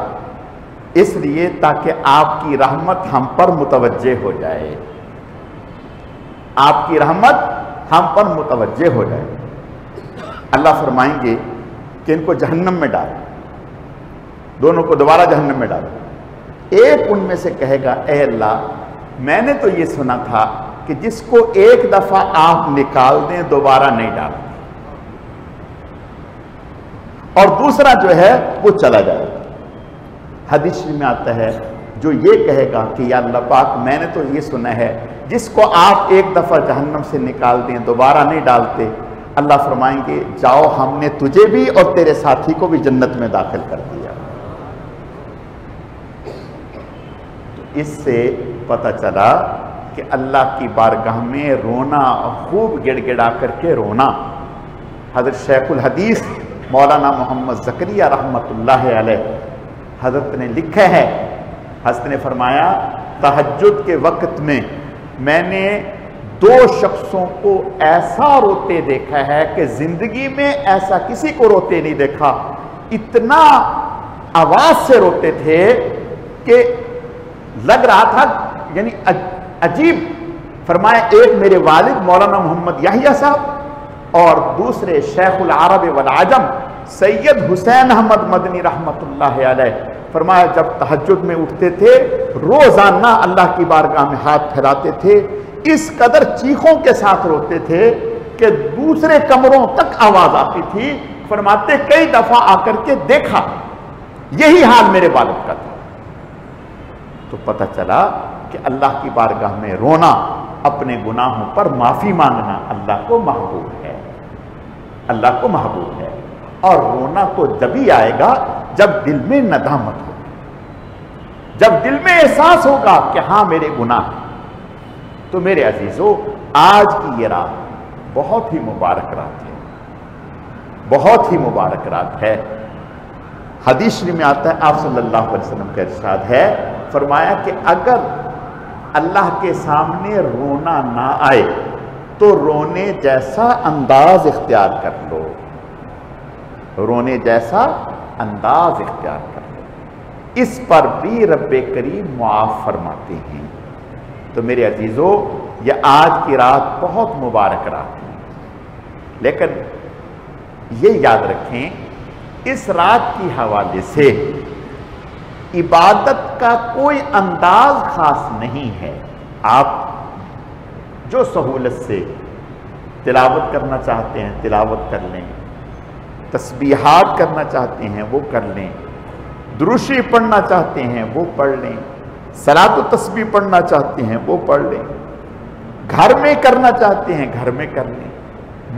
اس لیے تاکہ آپ کی رحمت ہم پر متوجہ ہو جائے، آپ کی رحمت ہم پر متوجہ ہو جائے۔ اللہ فرمائیں گے کہ ان کو جہنم میں ڈالو، دونوں کو دوبارہ جہنم میں ڈالو۔ ایک ان میں سے کہے گا اے اللہ میں نے تو یہ سنا تھا کہ جس کو ایک دفعہ آپ نکال دیں دوبارہ نہیں ڈالیں، اور دوسرا جو ہے وہ چلا جائے گا۔ حدیث میں آتا ہے جو یہ کہے گا کہ یا اللہ پاک میں نے تو یہ سنا ہے جس کو آپ ایک دفعہ جہنم سے نکال دیں دوبارہ نہیں ڈالتے، اللہ فرمائیں گے جاؤ ہم نے تجھے بھی اور تیرے ساتھی کو بھی جنت میں داخل کر دیا۔ اس سے پتہ چلا کہ اللہ کی بارگاہ میں رونا، خوب گڑ گڑا کر کے رونا۔ حضرت شیخ الحدیث مولانا محمد زکریہ رحمت اللہ علیہ حضرت نے لکھا ہے، حضرت نے فرمایا تہجد کے وقت میں میں نے دو شخصوں کو ایسا روتے دیکھا ہے کہ زندگی میں ایسا کسی کو روتے نہیں دیکھا، اتنا آواز سے روتے تھے کہ لگ رہا تھا یعنی عجیب۔ فرمایا ایک میرے والد مولانا محمد یحییٰ صاحب اور دوسرے شیخ العرب والعجم سید حسین احمد مدنی رحمت اللہ علیہ، فرمایا جب تہجد میں اٹھتے تھے روزانہ اللہ کی بارگاہ میں ہاتھ پھیلاتے تھے، اس قدر چیخوں کے ساتھ روتے تھے کہ دوسرے کمروں تک آواز آتی تھی۔ فرماتے کئی دفعہ آ کر کے دیکھا یہی حال میرے والد کا تھا۔ تو پتہ چلا کہ اللہ کی بارگاہ میں رونا، اپنے گناہوں پر معافی مانگنا اللہ کو محبوب ہے، اللہ کو محبوب ہے۔ اور رونا تو جبھی آئے گا جب دل میں ندامت ہوگی، جب دل میں احساس ہوگا کہ ہاں میرے گناہ ہیں۔ تو میرے عزیزو آج کی یہ رات بہت ہی مبارک رات ہے، بہت ہی مبارک رات ہے۔ حدیث شریف میں آتا ہے، آپ صلی اللہ علیہ وسلم کا ارشاد ہے، فرمایا کہ اگر اللہ کے سامنے رونا نہ آئے تو رونے جیسا انداز اختیار کر لو، رونے جیسا انداز اختیار کر لو، اس پر بھی رب کریم معاف فرماتے ہیں۔ تو میرے عزیزو، یہ آج کی رات بہت مبارک رات ہے، لیکن یہ یاد رکھیں اس رات کی حوالے سے عبادت کا کوئی انداز خاص نہیں ہے۔ آپ جو سہولت سے تلاوت کرنا چاہتے ہیں تلاوت کر لیں، تسبیحات کرنا چاہتے ہیں وہ کر لیں، درود شریف پڑھنا چاہتے ہیں وہ پڑھ لیں، صلاۃ و تسبیح پڑھنا چاہتے ہیں وہ پڑھ لیں، گھر میں کرنا چاہتے ہیں گھر میں کر لیں،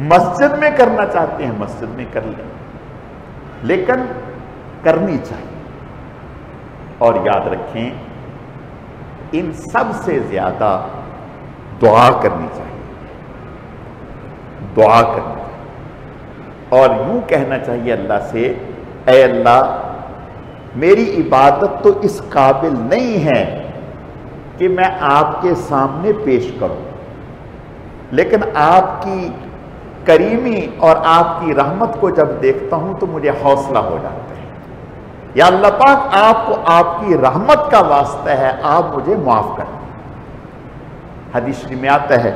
مسجد میں کرنا چاہتے ہیں مسجد میں کر لیں، لیکن کرنی چاہیے۔ اور یاد رکھیں ان سب سے زیادہ دعا کرنی چاہیے، دعا کرنی چاہیے، اور یوں کہنا چاہیے اللہ سے، اے اللہ میری عبادت تو اس قابل نہیں ہے کہ میں آپ کے سامنے پیش کروں، لیکن آپ کی کریمی اور آپ کی رحمت کو جب دیکھتا ہوں تو مجھے حوصلہ ہو جاتا ہے۔ یا اللہ پاک آپ کو آپ کی رحمت کا واسطہ ہے، آپ مجھے معاف کر دیں۔ حدیث شریف میں آتا ہے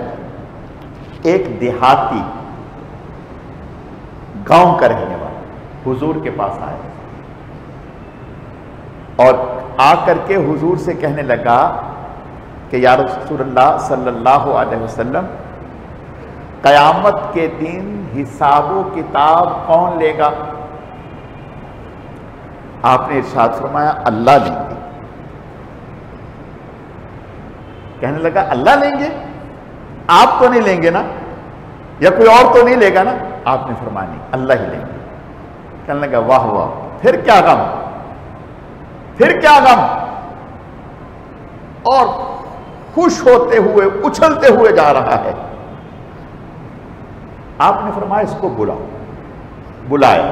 ایک دیہاتی گاؤں کا رہنے والا حضور کے پاس آیا اور آ کر کے حضور سے کہنے لگا کہ یا رسول اللہ صلی اللہ علیہ وسلم، قیامت کے دن حساب و کتاب کون لے گا؟ آپ نے ارشاد فرمایا اللہ لیں گے۔ کہنے لگا اللہ لیں گے؟ آپ تو نہیں لیں گے نا، یا کوئی اور تو نہیں لے گا نا؟ آپ نے فرمایا نہیں، اللہ ہی لیں گے۔ کہنے لگا واہ واہ، پھر کیا غم، پھر کیا غم، اور خوش ہوتے ہوئے اچھلتے ہوئے جا رہا ہے۔ آپ نے فرمایا اس کو بلاؤ، بلایا،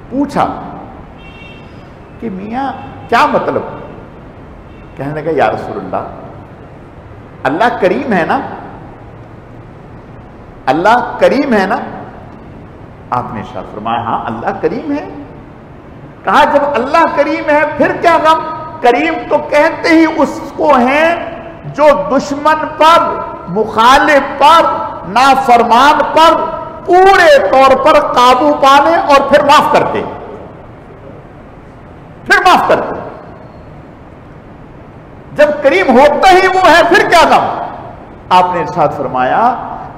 پوچھا کہ میاں کیا مطلب؟ کہنے لگا یا رسول اللہ، اللہ کریم ہے نا، اللہ کریم ہے نا؟ آپ نے ارشاد فرمایا ہاں اللہ کریم ہے۔ کہا جب اللہ کریم ہے پھر کیا غم؟ کریم تو کہتے ہی اس کو ہیں جو دشمن پر، مخالف پر، نافرمان پر پورے طور پر قابو پانے اور پھر معاف کرتے، پھر معاف کرتے۔ جب کریم ہوتا ہی وہ ہے پھر کیا غم؟ آپ نے ارشاد فرمایا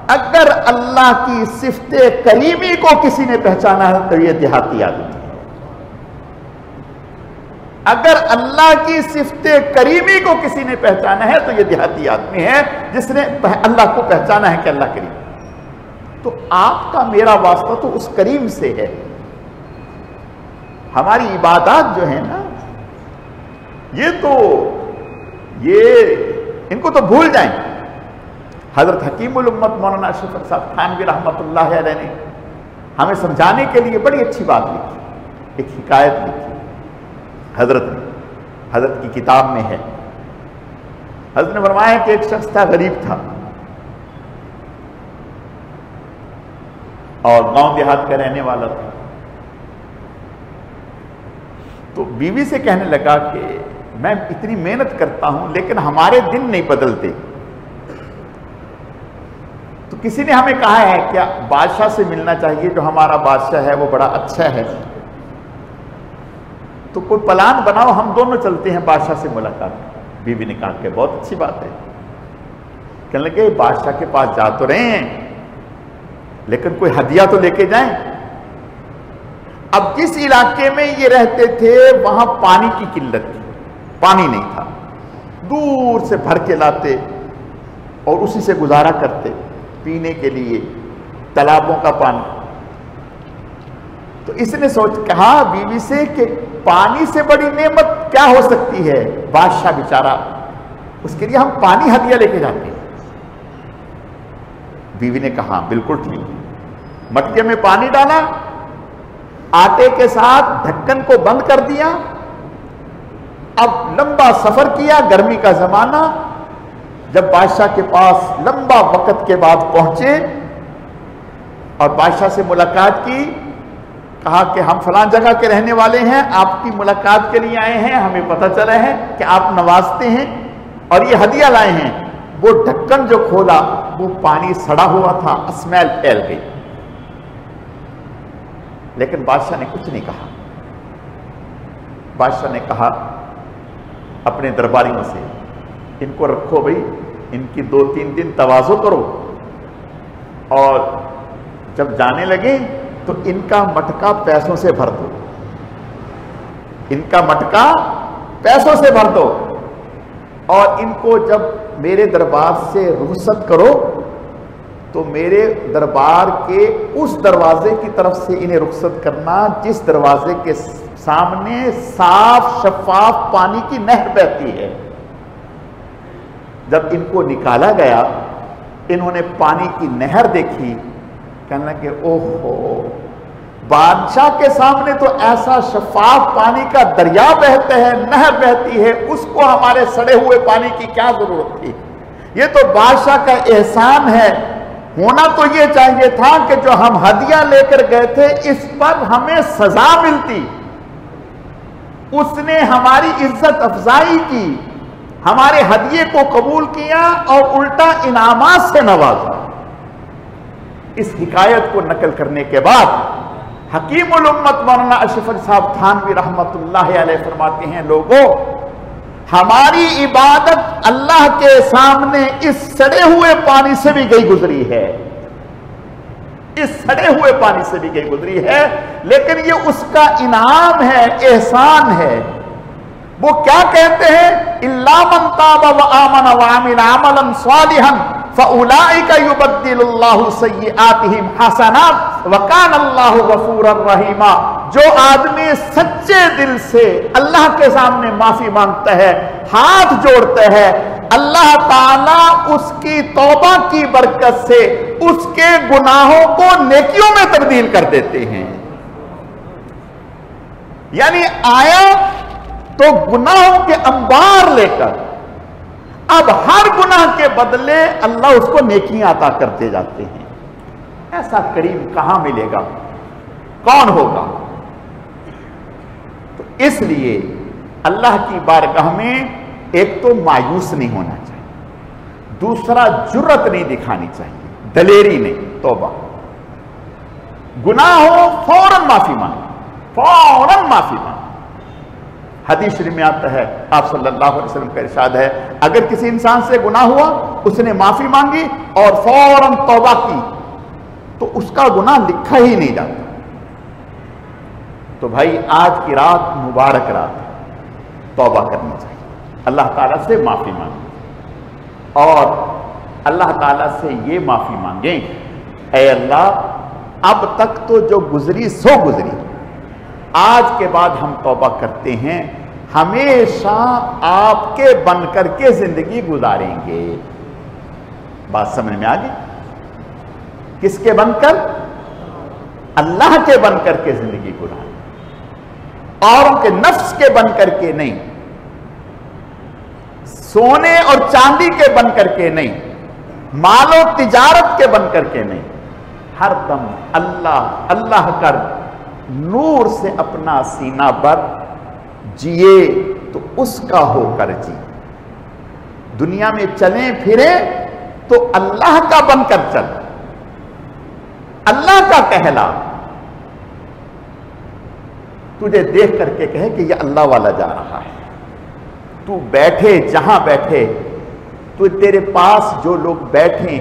اگر اللہ کی صفت کریمی کو کسی نے پہچانا ہے تو یہ دیہاتی آدمی ہے۔ اگر اللہ کی صفت کریمی کو کسی نے پہچانا ہے تو یہ دیہاتی آدمی ہے جس نے اللہ کو پہچانا ہے کہ اللہ کریم۔ تو آپ کا میرا واسطہ تو اس کریم سے ہے۔ ہماری عبادات جو ہیں نا، ان کو تو بھول جائیں۔ حضرت حکیم الامت مولانا اشرف علی صاحب تھانوی رحمۃ اللہ علیہ نے ہمیں سمجھانے کے لیے بڑی اچھی بات لکھی، ایک حکایت لکھی حضرت نے، حضرت کی کتاب میں ہے۔ حضرت نے فرمایا کہ ایک شخص تھا، غریب تھا اور گاؤں دیہات کا رہنے والا تھا۔ تو بیوی سے کہنے لگا کہ میں اتنی محنت کرتا ہوں لیکن ہمارے دن نہیں بدلتے، تو کسی نے ہمیں کہا ہے کہ بادشاہ سے ملنا چاہیے، جو ہمارا بادشاہ ہے وہ بڑا اچھا ہے، تو کوئی پلان بناؤ ہم دونوں چلتے ہیں بادشاہ سے ملاقات۔ بیوی نے کہا کہ بہت اچھی بات ہے۔ کہنے لگے بادشاہ کے پاس جا تو رہے ہیں لیکن کوئی ہدیہ تو لے کے جائیں۔ اب جس علاقے میں یہ رہتے تھے وہاں پانی کی قلت تھی، پانی نہیں تھا، دور سے بھر کے لاتے اور اسی سے گزارا کرتے پینے کے لیے، تالابوں کا پانی۔ تو اس نے کہا بیوی سے کہ پانی سے بڑی نعمت کیا ہو سکتی ہے؟ بادشاہ بیچارہ، اس کے لیے ہم پانی ہدیہ لے کے جاتے ہیں۔ بیوی نے کہا بالکل ٹھیک، مٹکے میں پانی ڈالا، آٹے کے ساتھ ڈھکن کو بند کر دیا، اب لمبا سفر کیا، گرمی کا زمانہ، جب بادشاہ کے پاس لمبا وقت کے بعد پہنچے اور بادشاہ سے ملاقات کی، کہا کہ ہم فلاں جگہ کے رہنے والے ہیں، آپ کی ملاقات کے لیے آئے ہیں، ہمیں پتہ چلا ہے کہ آپ نوازتے ہیں اور یہ ہدیہ لائے ہیں۔ وہ ڈھکن جو کھولا وہ پانی سڑا ہوا تھا، اسمیل پھیل گئی، لیکن بادشاہ نے کچھ نہیں کہا۔ بادشاہ نے کہا اپنے درباریوں سے، ان کو رکھو بھائی، ان کی 2-3 دن تواضع کرو، اور جب جانے لگے تو ان کا مٹکا پیسوں سے بھر دو، ان کا مٹکا پیسوں سے بھر دو، اور ان کو جب میرے دربار سے رخصت کرو تو میرے دربار کے اس دروازے کی طرف سے انہیں رخصت کرنا جس دروازے کے سامنے صاف شفاف پانی کی نہر بہتی ہے۔ جب ان کو نکالا گیا، انہوں نے پانی کی نہر دیکھی، کہنے لگے اوہو، بادشاہ کے سامنے تو ایسا شفاف پانی کا دریا بہتا ہے، نہر بہتی ہے، اس کو ہمارے سڑے ہوئے پانی کی کیا ضرورت تھی؟ یہ تو بادشاہ کا احسان ہے، ہونا تو یہ چاہیے تھا کہ جو ہم ہدیہ لے کر گئے تھے اس پر ہمیں سزا ملتی۔ اس نے ہماری عزت افزائی کی، ہمارے ہدیے کو قبول کیا اور الٹا انعامات سے نوازا۔ اس حکایت کو نقل کرنے کے بعد حکیم الامت مولانا اشرف علی صاحب تھانوی رحمت اللہ علیہ فرماتے ہیں، لوگوں، ہماری عبادت اللہ کے سامنے اس سڑے ہوئے پانی سے بھی گئی گزری ہے، اس سڑے ہوئے پانی سے بھی گئی گزری ہے، لیکن یہ اس کا انعام ہے، احسان ہے۔ وہ کیا کہتے ہیں؟ اِلَّا مَن تَابَ وَآمَنَ وَعَمِلَ عَمَلًا صَالِحًا فَأُولَٰئِكَ يُبَدِّلُ اللَّهُ سَيِّئَاتِهِمْ حَسَنَاتٍ وَكَانَ اللَّهُ غَفُورًا رَحِيمًا۔ جو آدمی سچے دل سے اللہ کے سامنے معافی مانگتا ہے، ہاتھ جوڑتا ہے، اللہ تعالیٰ اس کی توبہ کی برکت سے اس کے گناہوں کو نیکیوں میں تبدیل کر دیتے ہیں۔ یعنی آیا تو گناہوں کے انبار لے کر، اب ہر گناہ کے بدلے اللہ اس کو نیکیاں عطا کرتے جاتے ہیں۔ ایسا کریم کہاں ملے گا؟ کون ہوگا؟ تو اس لیے اللہ کی بارگاہ میں ایک تو مایوس نہیں ہونا چاہیے، دوسرا جرت نہیں دکھانی چاہیے، دلیری نہیں، توبہ۔ گناہ ہو فوراً معافی مانگو، فوراً معافی مانگو۔ حدیث شریف میں آتا ہے، آپ صلی اللہ علیہ وسلم کا ارشاد ہے، اگر کسی انسان سے گناہ ہوا، اس نے معافی مانگی اور فوراً توبہ کی تو اس کا گناہ لکھا ہی نہیں جاتا۔ تو بھائی آج کی رات مبارک رات ہے، توبہ کرنی چاہیے، اللہ تعالیٰ سے معافی مانگیں، اور اللہ تعالیٰ سے یہ معافی مانگیں، اے اللہ اب تک تو جو گزری سو گزری، آج کے بعد ہم توبہ کرتے ہیں، ہمیشہ آپ کے بن کر کے زندگی گزاریں گے۔ بات سمجھ میں آ گئی؟ کس کے بن کر؟ اللہ کے بن کر کے زندگی گزاریں، اوروں کے نفس کے بن کر کے نہیں، سونے اور چاندی کے بن کر کے نہیں، مال و تجارت کے بن کر کے نہیں، ہر دم اللہ اللہ کر نور سے اپنا سینہ بر جیے تو اس کا ہو کر جی۔ دنیا میں چلیں پھریں تو اللہ کا بن کر چل، اللہ کا کہلا، تجھے دیکھ کر کے کہے کہ یہ اللہ والا جا رہا ہے۔ تو بیٹھے جہاں بیٹھے، تو تیرے پاس جو لوگ بیٹھیں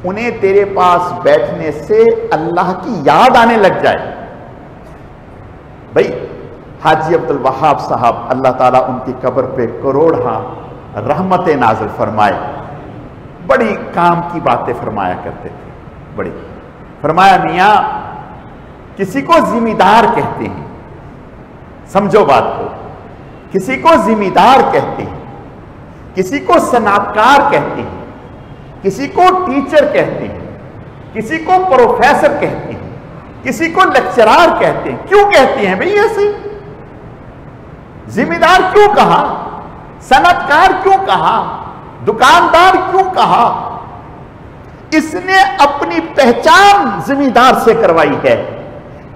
انہیں تیرے پاس بیٹھنے سے اللہ کی یاد آنے لگ جائے۔ بھئی حاجی عبد الوہاب صاحب اللہ تعالیٰ ان کی قبر پہ کروڑا رحمت نازل فرمائے، بڑی کام کی باتیں فرمایا کرتے تھے، بڑی فرمایا، میاں کسی کو ذمہ دار کہتے ہیں، سمجھو بات کو، کسی کو ذمہ دار کہتے ہیں، کسی کو صنعتکار کہتے ہیں، کسی کو ٹیچر کہتے ہیں، کسی کو پروفیسر کہتے ہیں، کسی کو لیکچرار کہتے ہیں. کیوں کہتے ہیں بھئی ایسے؟ ذمہ دار کیوں کہا؟ صنعتکار کیوں کہا؟ دکاندار کیوں کہا؟ اس نے اپنی پہچان ذمہ دار سے کروائی ہے،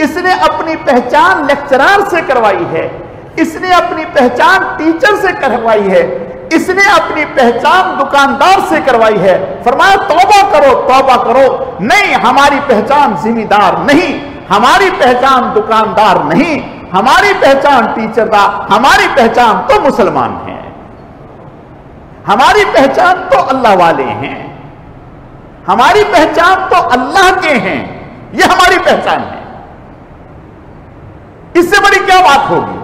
اس نے اپنی پہچان لیکچرار سے کروائی ہے، اس نے اپنی پہچان ٹیچر سے کروائی ہے، اس نے اپنی پہچان دکاندار سے کروائی ہے. فرمایا توبہ کرو، توبہ کرو. نہیں، ہماری پہچان ذمہ دار نہیں، ہماری پہچان دکاندار نہیں، ہماری پہچان ٹیچر دا، ہماری پہچان تو مسلمان ہیں، ہماری پہچان تو اللہ والے ہیں، ہماری پہچان تو اللہ کے ہیں. یہ ہماری پہچان ہے. اس سے بڑی کیا بات ہوگی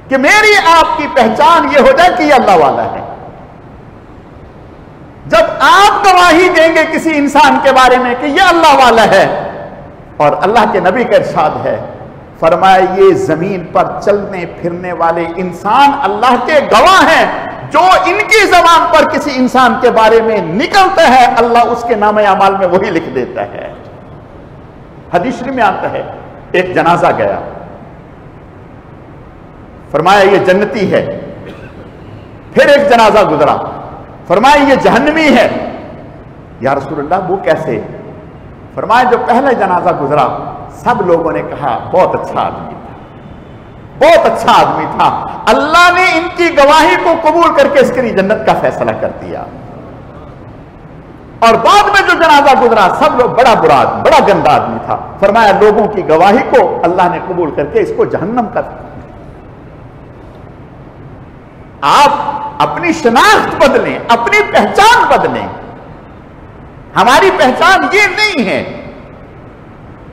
کہ میری آپ کی پہچان یہ ہو جائے کہ یہ اللہ والا ہے. جب آپ گواہی دیں گے کسی انسان کے بارے میں کہ یہ اللہ والا ہے، اور اللہ کے نبی کا ارشاد ہے، فرمایا یہ زمین پر چلنے پھرنے والے انسان اللہ کے گواہ ہیں، جو ان کی زبان پر کسی انسان کے بارے میں نکلتا ہے اللہ اس کے نام اعمال میں وہی لکھ دیتا ہے. حدیث شریف میں آتا ہے ایک جنازہ گیا، فرمایا یہ جنتی ہے. پھر ایک جنازہ گزرا، فرمایا یہ جہنمی ہے. یا رسول اللہ وہ کیسے؟ فرمایا جو پہلا جنازہ گزرا سب لوگوں نے کہا بہت اچھا آدمی تھا، بہت اچھا آدمی تھا، اللہ نے ان کی گواہی کو قبول کر کے اس کے لیے جنت کا فیصلہ کر دیا. اور بعد میں جو جنازہ گزرا سب لوگ بڑا برا آدمی، بڑا گندا آدمی تھا. فرمایا لوگوں کی گواہی کو اللہ نے قبول کر کے اس کو جہنم کا. آپ اپنی شناخت بدلیں، اپنی پہچان بدلیں. ہماری پہچان یہ نہیں ہے.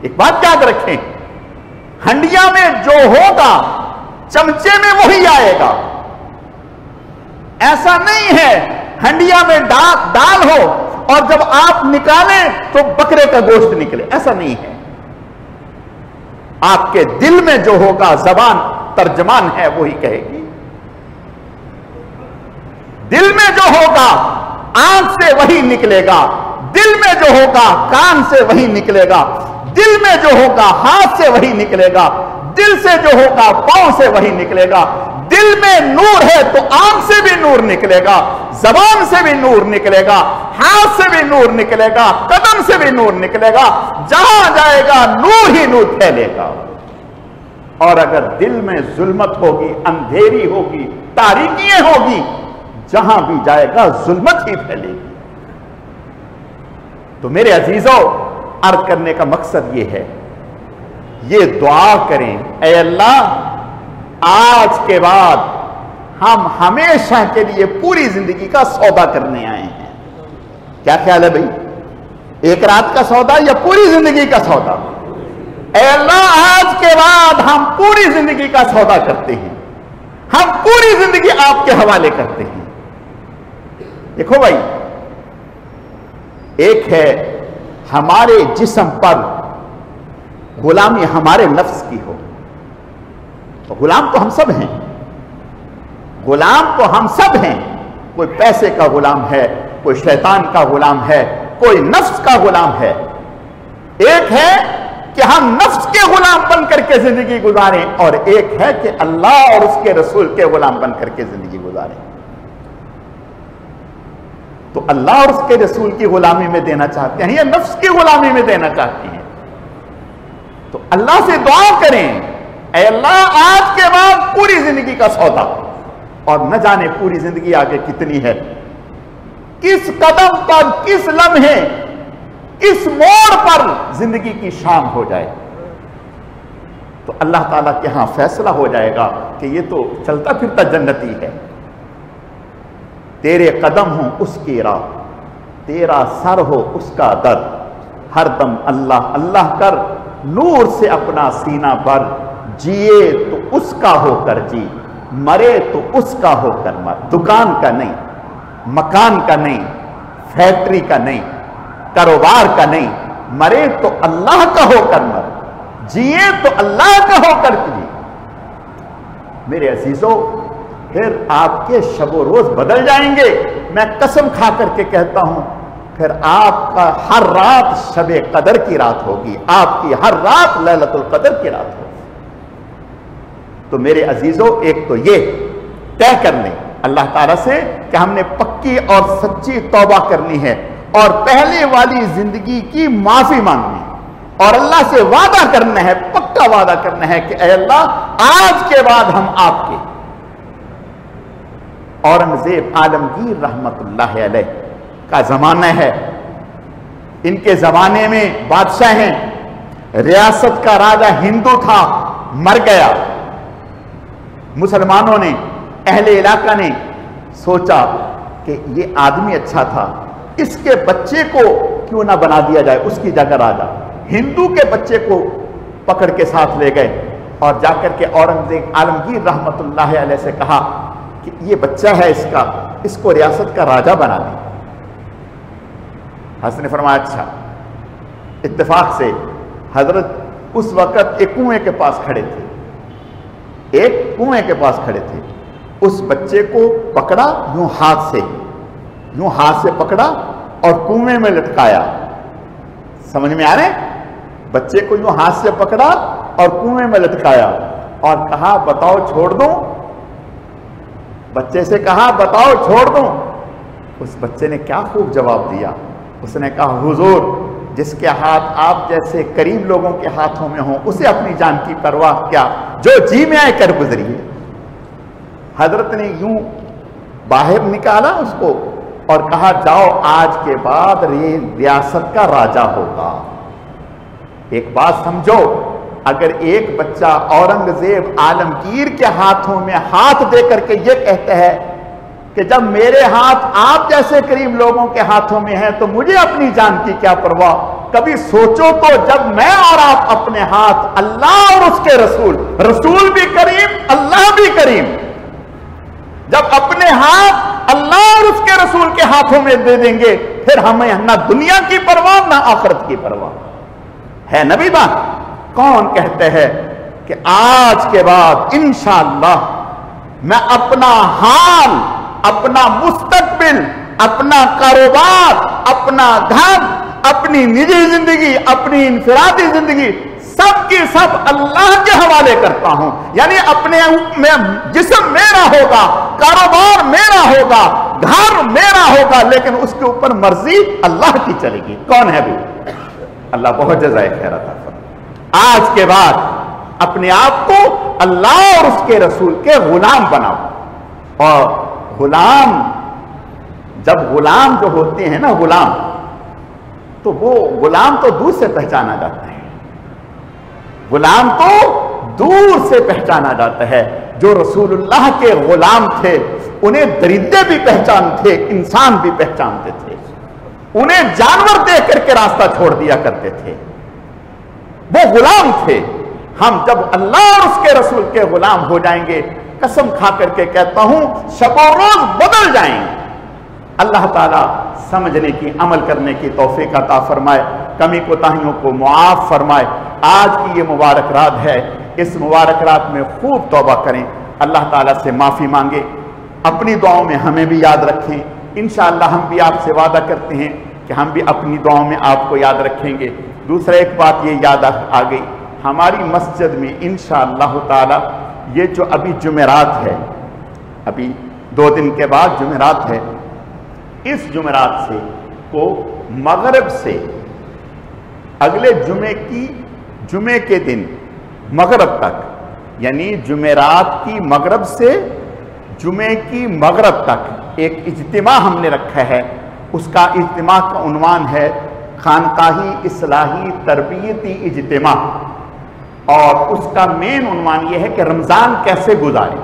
ایک بات یاد رکھیں، ہنڈیا میں جو ہوگا چمچے میں وہی آئے گا. ایسا نہیں ہے ہنڈیا میں دال ہو اور جب آپ نکالیں تو بکرے کا گوشت نکلے. ایسا نہیں ہے. آپ کے دل میں جو ہوگا زبان ترجمان ہے وہی کہے گی. دل میں جو ہوگا آنکھ سے وہی نکلے گا، دل میں جو ہوگا کان سے وہی نکلے گا، دل میں جو ہوگا ہاتھ سے وہی نکلے گا، دل سے جو ہوگا پاؤں سے وہی نکلے گا. دل میں نور ہے تو آنکھ سے بھی نور نکلے گا، زبان سے بھی نور نکلے گا، ہاتھ سے بھی نور نکلے گا، قدم سے بھی نور نکلے گا. جہاں جائے گا نور ہی نور پھیلے گا. اور اگر دل میں ظلمت ہوگی، اندھیری ہوگی، تاریکیاں ہوگی، جہاں بھی جائے گا ظلمت ہی پھیلے گی. تو میرے عزیزوں، عرض کرنے کا مقصد یہ ہے، یہ دعا کریں، اے اللہ آج کے بعد ہم ہمیشہ کے لیے پوری زندگی کا سودا کرنے آئے ہیں. کیا خیال ہے بھائی؟ ایک رات کا سودا یا پوری زندگی کا سودا؟ اے اللہ آج کے بعد ہم پوری زندگی کا سودا کرتے ہیں، ہم پوری زندگی آپ کے حوالے کرتے ہیں. دیکھو بھائی، ایک ہے ہمارے جسم پر غلامی ہمارے نفس کی ہو، تو غلام تو ہم سب ہیں، غلام تو ہم سب ہیں. کوئی پیسے کا غلام ہے، کوئی شیطان کا غلام ہے، کوئی نفس کا غلام ہے. ایک ہے کہ ہم نفس کے غلام بن کر کے زندگی گزاریں، اور ایک ہے کہ اللہ اور اس کے رسول کے غلام بن کر کے زندگی گزاریں. تو اللہ اور اس کے رسول کی غلامی میں دینا چاہتے ہیں یا نفس کی غلامی میں دینا چاہتے ہیں؟ تو اللہ سے دعا کریں، اے اللہ آج کے بعد پوری زندگی کا سودا. اور نہ جانے پوری زندگی آگے کتنی ہے، کس قدم پر، کس لمحے، کس موڑ پر زندگی کی شام ہو جائے. تو اللہ تعالیٰ کے ہاں فیصلہ ہو جائے گا کہ یہ تو چلتا پھرتا جنتی ہے. تیرے قدم ہوں اس کی راہ، تیرا سر ہو اس کا در، ہر دم اللہ اللہ کر، نور سے اپنا سینہ بھر. جیے تو اس کا ہو کر جی، مرے تو اس کا ہو کر مر. دکان کا نہیں، مکان کا نہیں، فیکٹری کا نہیں، کاروبار کا نہیں، مرے تو اللہ کا ہو کر مر، جیے تو اللہ کا ہو کر جی. میرے عزیزوں، پھر آپ کے شب و روز بدل جائیں گے. میں قسم کھا کر کے کہتا ہوں، پھر آپ کا ہر رات شب قدر کی رات ہوگی، آپ کی ہر رات لیلۃ القدر کی رات ہوگی۔ تو میرے عزیزوں، ایک تو یہ طے کر لیں اللہ تعالیٰ سے کہ ہم نے پکی اور سچی توبہ کرنی ہے اور پہلے والی زندگی کی معافی مانگنی ہے، اور اللہ سے وعدہ کرنا ہے، پکا وعدہ کرنا ہے کہ اے اللہ آج کے بعد ہم آپ کے۔ اورنگزیب عالمگیر رحمت اللہ علیہ کا زمانہ ہے، ان کے زمانے میں بادشاہ ہیں، ریاست کا راجہ ہندو تھا، مر گیا۔ مسلمانوں نے، اہل علاقہ نے سوچا کہ یہ آدمی اچھا تھا، اس کے بچے کو کیوں نہ بنا دیا جائے اس کی جگہ راجہ۔ ہندو کے بچے کو پکڑ کے ساتھ لے گئے اور جا کر کے اورنگزیب عالمگیر رحمت اللہ علیہ سے کہا کہ یہ بچہ ہے اس کو ریاست کا راجہ بنا دیں۔ حضرت نے فرمایا اچھا۔ اتفاق سے حضرت اس وقت ایک کنویں کے پاس کھڑے تھے، اس بچے کو پکڑا، یوں ہاتھ سے پکڑا اور کنویں میں لٹکایا۔ سمجھ میں آ رہے؟ بچے کو یوں ہاتھ سے پکڑا اور کنویں میں لٹکایا اور کہا بتاؤ چھوڑ دوں؟ بچے سے کہا بتاؤ چھوڑ دوں؟ اس بچے نے کیا خوب جواب دیا، اس نے کہا حضور جس کے ہاتھ آپ جیسے قریب لوگوں کے ہاتھوں میں ہوں اسے اپنی جان کی پرواہ کیا، جو جی میں آئے کر گزریے۔ حضرت نے یوں باہر نکالا اس کو اور کہا جاؤ آج کے بعد ریاست کا راجہ ہوگا۔ ایک بات سمجھو، اگر ایک بچہ اورنگزیب عالمگیر کے ہاتھوں میں ہاتھ دے کر کے یہ کہتا ہے کہ جب میرے ہاتھ آپ جیسے قریب لوگوں کے ہاتھوں میں ہیں تو مجھے اپنی جان کی کیا پرواہ، کبھی سوچو تو جب میں اور آپ اپنے ہاتھ اللہ اور اس کے رسول بھی کریم اللہ بھی کریم، جب اپنے ہاتھ اللہ اور اس کے رسول کے ہاتھوں میں دے دیں گے پھر ہمیں نہ دنیا کی پرواہ نہ آخرت کی پرواہ ہے۔ نبی بات کون کہتے ہیں کہ آج کے بعد انشاءاللہ میں اپنا حال، اپنا مستقبل، اپنا کاروبار، اپنا گھر، اپنی نجی زندگی، اپنی انفرادی زندگی سب کی سب اللہ کے حوالے کرتا ہوں، یعنی اپنے جسم میرا ہوگا، کاروبار میرا ہوگا، گھر میرا ہوگا، لیکن اس کے اوپر مرضی اللہ کی چلے گی۔ کون ہے بھی؟ اللہ بہت جزائے خیر عطا فرمائے۔ آج کے بعد اپنے آپ کو اللہ اور اس کے رسول کے غلام بناؤ، اور غلام جب غلام جو ہوتے ہیں نا غلام، تو وہ غلام تو دور سے پہچانا جاتا ہے، غلام تو دور سے پہچانا جاتا ہے۔ جو رسول اللہ کے غلام تھے انہیں درندے بھی پہچانتے، انسان بھی پہچانتے تھے، انہیں جانور دیکھ کر کے راستہ چھوڑ دیا کرتے تھے، وہ غلام تھے۔ ہم جب اللہ اور اس کے رسول کے غلام ہو جائیں گے، قسم کھا کر کے کہتا ہوں شب و روز بدل جائیں گے۔ اللہ تعالیٰ سمجھنے کی، عمل کرنے کی توفیق عطا فرمائے، کمی کوتاہیوں کو معاف فرمائے۔ آج کی یہ مبارک رات ہے، اس مبارک رات میں خوب توبہ کریں، اللہ تعالیٰ سے معافی مانگیں، اپنی دعاؤں میں ہمیں بھی یاد رکھیں۔ انشاءاللہ ہم بھی آپ سے وعدہ کرتے ہیں کہ ہم بھی اپنی دعاؤں میں آپ کو یاد رکھیں گے۔ دوسرا ایک بات یہ یاد آ گئی، ہماری مسجد میں انشاءاللہ تعالیٰ یہ جو ابھی جمعرات ہے، ابھی 2 دن کے بعد جمعرات ہے، اس جمعرات سے کو مغرب سے اگلے جمعے کے دن مغرب تک، یعنی جمعرات کی مغرب سے جمعے کی مغرب تک ایک اجتماع ہم نے رکھا ہے۔ اس کا اجتماع کا عنوان ہے خانقاہی اصلاحی تربیتی اجتماع، اور اس کا مین عنوان یہ ہے کہ رمضان کیسے گزارے۔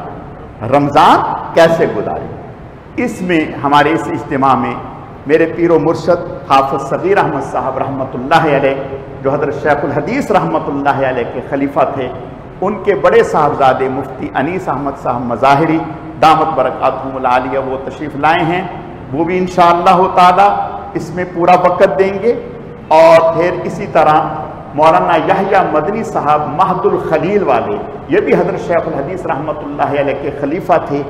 اس میں ہمارے اس اجتماع میں میرے پیر و مرشد حافظ صغیر احمد صاحب رحمۃ اللہ علیہ، جو حضرت شیخ الحدیث رحمۃ اللہ علیہ کے خلیفہ تھے، ان کے بڑے صاحبزادے مفتی انیس احمد صاحب مظاہری دامت برکاتہم العالیہ وہ تشریف لائے ہیں، وہ بھی انشاءاللہ تعالی اس میں پورا وقت دیں گے۔ اور پھر اسی طرح مولانا یحییٰ مدنی صاحب مہد الخلیل والے، یہ بھی حضرت شیخ الحدیث رحمۃ اللہ علیہ کے خلیفہ تھے،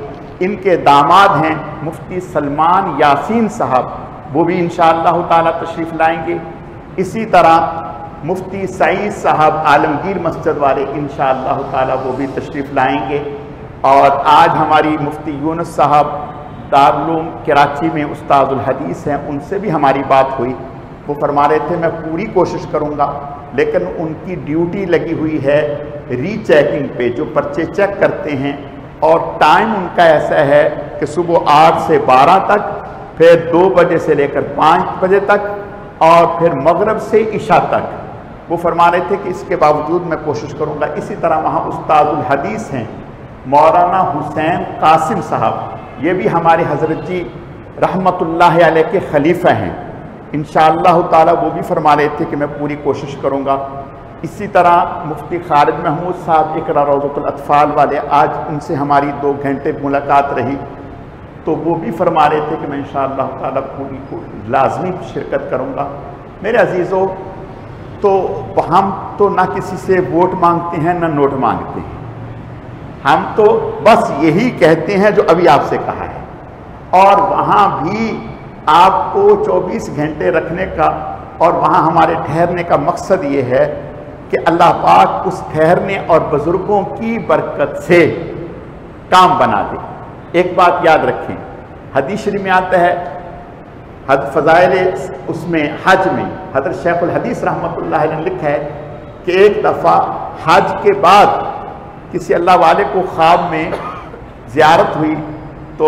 ان کے داماد ہیں مفتی سلمان یاسین صاحب، وہ بھی انشاءاللہ تعالی تشریف لائیں گے۔ اسی طرح مفتی سعید صاحب عالمگیر مسجد والے انشاءاللہ تعالی وہ بھی تشریف لائیں گے۔ اور آج ہماری مفتی یونس صاحب دارالعلوم کراچی میں استاد الحدیث ہیں، ان سے بھی ہماری بات ہوئی۔ وہ فرما رہے تھے میں پوری کوشش کروں گا، لیکن ان کی ڈیوٹی لگی ہوئی ہے ری چیکنگ پہ، جو پرچے چیک کرتے ہیں، اور ٹائم ان کا ایسا ہے کہ صبح 8 سے 12 تک، پھر 2 بجے سے لے کر 5 بجے تک، اور پھر مغرب سے عشاء تک۔ وہ فرما رہے تھے کہ اس کے باوجود میں کوشش کروں گا۔ اسی طرح وہاں استاد الحدیث ہیں مولانا حسین قاسم صاحب، یہ بھی ہمارے حضرت جی رحمت اللہ علیہ کے خلیفہ ہیں، انشاءاللہ تعالی وہ بھی فرما رہے تھے کہ میں پوری کوشش کروں گا۔ اسی طرح مفتی خالد محمود صاحب اقرا روضۃ الاطفال والے، آج ان سے ہماری 2 گھنٹے ملاقات رہی، تو وہ بھی فرما رہے تھے کہ میں انشاءاللہ تعالی پوری لازمی شرکت کروں گا۔ میرے عزیزوں، تو ہم تو نہ کسی سے ووٹ مانگتے ہیں نہ نوٹ مانگتے ہیں، ہم تو بس یہی کہتے ہیں جو ابھی آپ سے کہا ہے، اور وہاں بھی آپ کو 24 گھنٹے رکھنے کا اور وہاں ہمارے ٹھہرنے کا مقصد یہ ہے کہ اللہ پاک اس ٹھہرنے اور بزرگوں کی برکت سے کام بنا دے۔ ایک بات یاد رکھیں، حدیث شریف میں آتا ہے، فضائل اس میں حج میں حضرت شیخ الحدیث رحمۃ اللہ علیہ نے لکھا ہے کہ ایک دفعہ حج کے بعد کسی اللہ والے کو خواب میں زیارت ہوئی، تو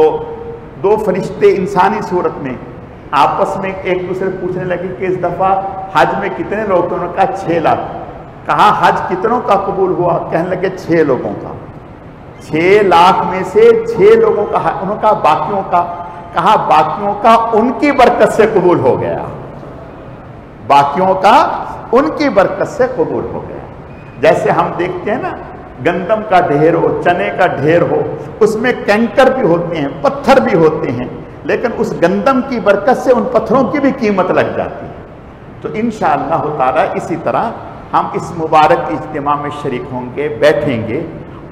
2 فرشتے انسانی صورت میں آپس میں ایک دوسرے پوچھنے لگے کہ اس دفعہ حج میں کتنے لوگ تھے؟ انہوں نے کہا 6 لاکھ۔ کہا حج کتنوں کا قبول ہوا؟ کہنے لگے 6 لوگوں کا۔ 6 لاکھ میں سے 6 لوگوں کا، انہوں نے کہا باقیوں کا؟ کہا باقیوں کا ان کی برکت سے قبول ہو گیا، باقیوں کا ان کی برکت سے قبول ہو گیا۔ جیسے ہم دیکھتے ہیں نا، گندم کا ڈھیر ہو، چنے کا ڈھیر ہو، اس میں کنکر بھی ہوتے ہیں، پتھر بھی ہوتے ہیں، لیکن اس گندم کی برکت سے ان پتھروں کی بھی قیمت لگ جاتی ہے۔ تو انشاءاللہ تعالی اسی طرح ہم اس مبارک اجتماع میں شریک ہوں گے، بیٹھیں گے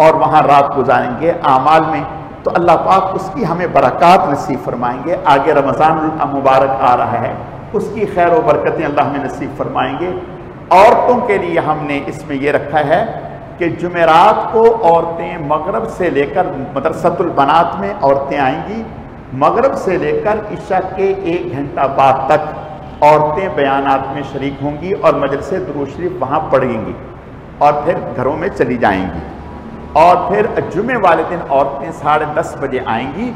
اور وہاں رات گزاریں گے اعمال میں، تو اللہ پاک اس کی ہمیں برکات نصیب فرمائیں گے۔ آگے رمضان المبارک آ رہا ہے، اس کی خیر و برکتیں اللہ ہمیں نصیب فرمائیں گے۔ عورتوں کے لیے ہم نے اس میں یہ رکھا ہے کہ جمعرات کو عورتیں مغرب سے لے کر مدرسۃ البنات میں عورتیں آئیں گی، مغرب سے لے کر عشاء کے 1 گھنٹہ بعد تک عورتیں بیانات میں شریک ہوں گی اور مجلس درود شریف وہاں پڑھیں گی اور پھر گھروں میں چلی جائیں گی۔ اور پھر جمعے والے دن عورتیں 10:30 بجے آئیں گی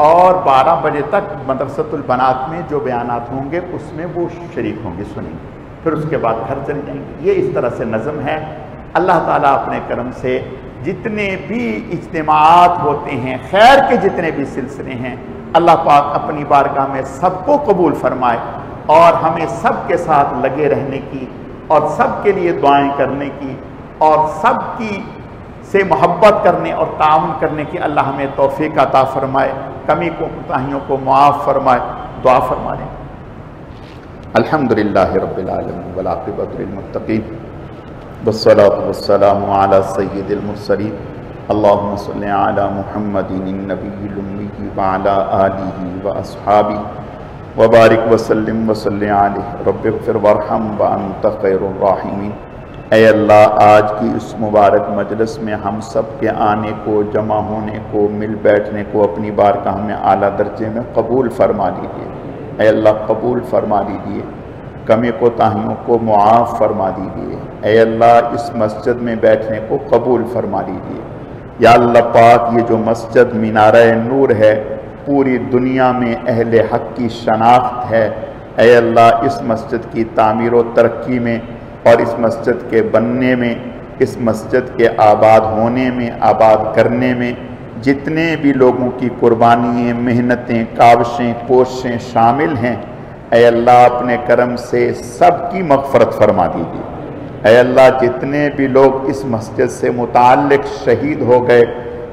اور 12 بجے تک مدرسۃ البنات میں جو بیانات ہوں گے اس میں وہ شریک ہوں گی، سنیں گے، پھر اس کے بعد گھر چلی جائیں گے۔ یہ اس طرح سے نظم ہے۔ اللہ تعالیٰ اپنے کرم سے جتنے بھی اجتماعات ہوتے ہیں، خیر کے جتنے بھی سلسلے ہیں، اللہ پاک اپنی بارگاہ میں سب کو قبول فرمائے اور ہمیں سب کے ساتھ لگے رہنے کی اور سب کے لیے دعائیں کرنے کی اور سب کی سے محبت کرنے اور تعاون کرنے کی اللہ ہمیں توفیق عطا فرمائے، کمی کو کوتاہیوں کو معاف فرمائے۔ دعا فرما لیں۔ الحمدللہ رب العالمین والعاقبۃ للمتقین والصلاة والسلام علی سید المرسلین اللہم صلی علی محمد النبی الأمی وعلی آلہ واصحابہ وبارک وسلم وصلی علیہ رب اغفر وارحم وانت خیر الراحمین۔ اے اللہ، آج کی اس مبارک مجلس میں ہم سب کے آنے کو، جمع ہونے کو، مل بیٹھنے کو اپنی بارگاہ میں اعلیٰ درجے میں قبول فرما لیجیے۔ اے اللہ قبول فرما لیجیے، کمی کوتاہیوں کو معاف فرما دیجیے۔ اے اللہ اس مسجد میں بیٹھنے کو قبول فرما لیجیے۔ یا اللہ پاک، یہ جو مسجد مینارہ نور ہے، پوری دنیا میں اہل حق کی شناخت ہے۔ اے اللہ اس مسجد کی تعمیر و ترقی میں اور اس مسجد کے بننے میں، اس مسجد کے آباد ہونے میں، آباد کرنے میں جتنے بھی لوگوں کی قربانیاں، محنتیں، کاوشیں، کوششیں شامل ہیں، اے اللہ اپنے کرم سے سب کی مغفرت فرما دیجیے۔ اے اللہ جتنے بھی لوگ اس مسجد سے متعلق شہید ہو گئے،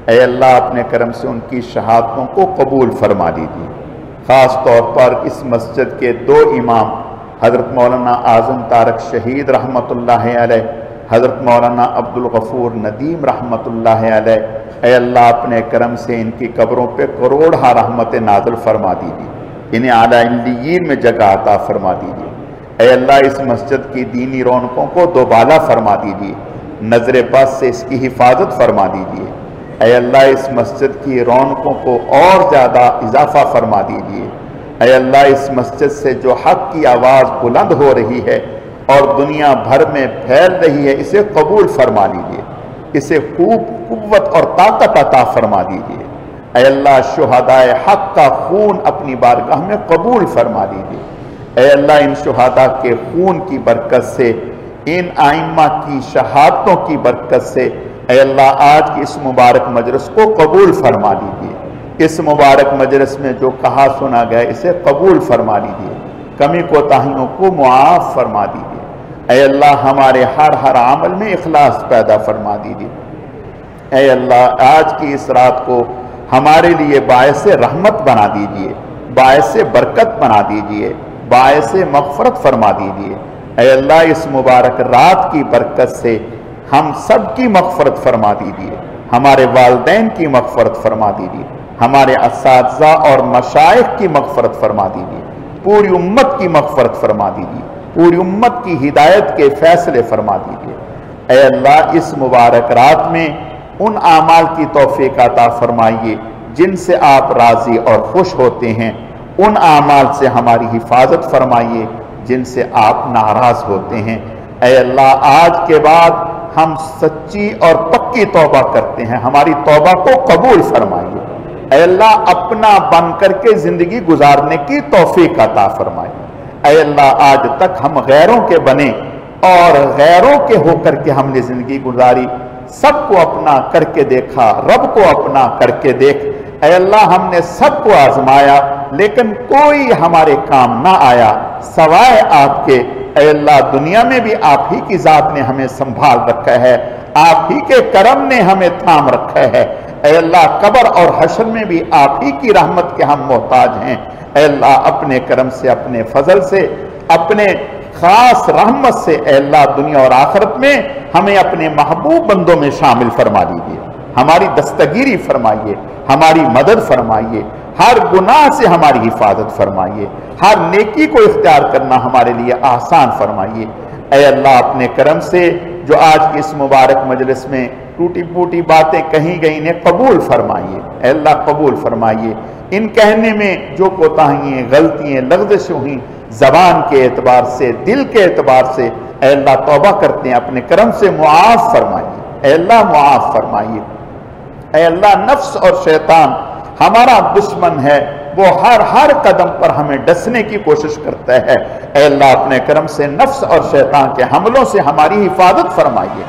اے اللہ اپنے کرم سے ان کی شہادتوں کو قبول فرما دیجیے۔ خاص طور پر اس مسجد کے 2 امام، حضرت مولانا اعظم طارق شہید رحمۃ اللہ علیہ، حضرت مولانا عبدالغفور ندیم رحمۃ اللہ علیہ، اے اللہ اپنے کرم سے ان کی قبروں پہ کروڑہ رحمت نازل فرما دیجیے۔ انہیں اعلیٰ علیین میں جگہ عطا فرما دیجیے۔ اے اللہ اس مسجد کی دینی رونقوں کو دوبالا فرما دیجیے، نظر بد سے اس کی حفاظت فرما دیجیے۔ اے اللہ اس مسجد کی رونقوں کو اور زیادہ اضافہ فرما دیجیے۔ اے اللہ اس مسجد سے جو حق کی آواز بلند ہو رہی ہے اور دنیا بھر میں پھیل رہی ہے، اسے قبول فرما لیجیے، اسے خوب قوت اور طاقت عطا فرما دیجیے۔ اے اللہ شہدائے حق کا خون اپنی بارگاہ میں قبول فرما دیجیے۔ اے اللہ ان شہداء کے خون کی برکت سے، ان آئمہ کی شہادتوں کی برکت سے، اے اللہ آج کی اس مبارک مجلس کو قبول فرما لیجیے۔ اس مبارک مجلس میں جو کہا سنا گیا اسے قبول فرما لیجیے، کمی کوتاہیوں کو معاف فرما دیجیے۔ اے اللہ ہمارے ہر عمل میں اخلاص پیدا فرما دیجیے۔ اے اللہ آج کی اس رات کو ہمارے لیے باعث رحمت بنا دیجیے، باعث برکت بنا دیجیے، باعث مغفرت فرما دیجیے۔ اے اللہ اس مبارک رات کی برکت سے ہم سب کی مغفرت فرما دیجیے، ہمارے والدین کی مغفرت فرما دیجیے، ہمارے اساتذہ اور مشائخ کی مغفرت فرما دیجیے، پوری امت کی مغفرت فرما دیجیے، پوری امت کی ہدایت کے فیصلے فرما دیجیے۔ اے اللہ اس مبارک رات میں ان اعمال کی توفیق عطا فرمائیے جن سے آپ راضی اور خوش ہوتے ہیں، ان اعمال سے ہماری حفاظت فرمائیے جن سے آپ ناراض ہوتے ہیں۔ اے اللہ آج کے بعد ہم سچی اور پکی توبہ کرتے ہیں، ہماری توبہ کو قبول فرمائیے۔ اے اللہ اپنا بن کر کے زندگی گزارنے کی توفیق عطا فرمائیے۔ اے اللہ آج تک ہم غیروں کے بنے اور غیروں کے ہو کر کے ہم نے زندگی گزاری، سب کو اپنا کر کے دیکھا، رب کو اپنا کر کے دیکھ۔ اے اللہ ہم نے سب کو آزمایا لیکن کوئی ہمارے کام نہ آیا سوائے آپ کے۔ اے اللہ دنیا میں بھی آپ ہی کی ذات نے ہمیں سنبھال رکھا ہے، آپ ہی کے کرم نے ہمیں تھام رکھا ہے۔ اے اللہ قبر اور حشر میں بھی آپ ہی کی رحمت کے ہم محتاج ہیں۔ اے اللہ اپنے کرم سے، اپنے فضل سے، اپنے خاص رحمت سے اے اللہ دنیا اور آخرت میں ہمیں اپنے محبوب بندوں میں شامل فرما دیجیے، ہماری دستگیری فرمائیے، ہماری مدد فرمائیے، ہر گناہ سے ہماری حفاظت فرمائیے، ہر نیکی کو اختیار کرنا ہمارے لیے آسان فرمائیے۔ اے اللہ اپنے کرم سے جو آج کی اس مبارک مجلس میں ٹوٹی پوٹی باتیں کہیں گئی انہیں قبول فرمائیے۔ اے اللہ قبول فرمائیے، ان کہنے میں جو کوتاہیاں، غلطیاں، لغزشیں ہوئیں زبان کے اعتبار سے، دل کے اعتبار سے، اے اللہ توبہ کرتے ہیں، اپنے کرم سے معاف فرمائیے۔ اے اللہ معاف فرمائیے۔ اے اللہ نفس اور شیطان ہمارا دشمن ہے، وہ ہر قدم پر ہمیں ڈسنے کی کوشش کرتا ہے۔ اے اللہ اپنے کرم سے نفس اور شیطان کے حملوں سے ہماری حفاظت فرمائیے۔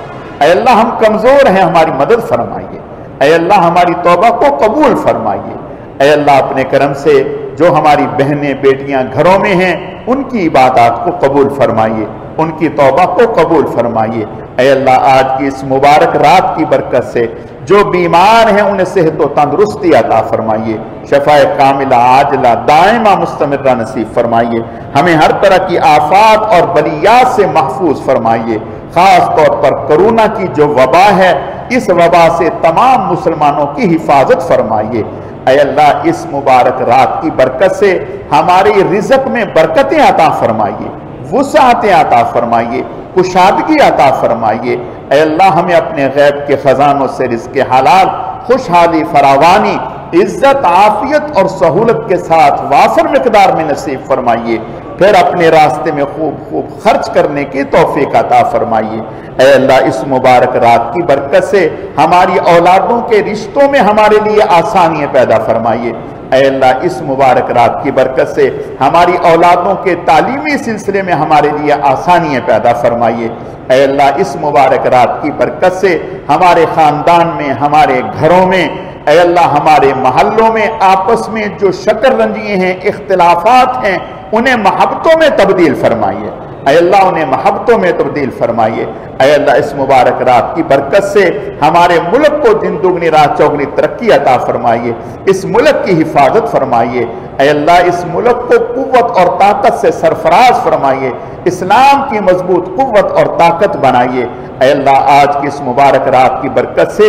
اے اللہ ہم کمزور ہیں، ہماری مدد فرمائیے۔ اے اللہ ہماری توبہ کو قبول فرمائیے۔ اے اللہ اپنے کرم سے جو ہماری بہنیں بیٹیاں گھروں میں ہیں ان کی عبادات کو قبول فرمائیے، ان کی توبہ کو قبول فرمائیے۔ اے اللہ آج کی اس مبارک رات کی برکت سے جو بیمار ہیں انہیں صحت و تندرستی عطا فرمائیے، شفاء کاملہ عاجلہ دائمہ مستمرہ نصیب فرمائیے، ہمیں ہر طرح کی آفات اور بلیات سے محفوظ فرمائیے، خاص طور پر کرونا کی جو وبا ہے اس وبا سے تمام مسلمانوں کی حفاظت فرمائیے۔ اے اللہ اس مبارک رات کی برکت سے ہماری رزق میں برکتیں عطا فرمائیے، وسعتیں عطا فرمائیے، کشادگی عطا فرمائیے۔ اے اللہ ہمیں اپنے غیب کے خزانوں سے رزق حلال، خوشحالی، فراوانی، عزت، عافیت اور سہولت کے ساتھ وافر مقدار میں نصیب فرمائیے، پھر اپنے راستے میں خوب خوب خرچ کرنے کی توفیق عطا فرمائیے۔ اے اللہ اس مبارک رات کی برکت سے ہماری اولادوں کے رشتوں میں ہمارے لیے آسانیاں پیدا فرمائیے۔ اے اللہ اس مبارک رات کی برکت سے ہماری اولادوں کے تعلیمی سلسلے میں ہمارے لیے آسانیاں پیدا فرمائیے۔ اے اللہ اس مبارک رات کی برکت سے ہمارے خاندان میں، ہمارے گھروں میں، اے اللہ ہمارے محلوں میں آپس میں جو شکر رنجیے ہیں، اختلافات ہیں، انہیں محبتوں میں تبدیل فرمائیے۔ اے اللہ انہیں محبتوں میں تبدیل فرمائیے۔ اے اللہ اس مبارک رات کی برکت سے ہمارے ملک کو دن دگنی رات چوگنی ترقی عطا فرمائیے، اس ملک کی حفاظت فرمائیے۔ اے اللہ اس ملک کو قوت اور طاقت سے سرفراز فرمائیے، اسلام کی مضبوط قوت اور طاقت بنائیے۔ اے اللہ آج کی اس مبارک رات کی برکت سے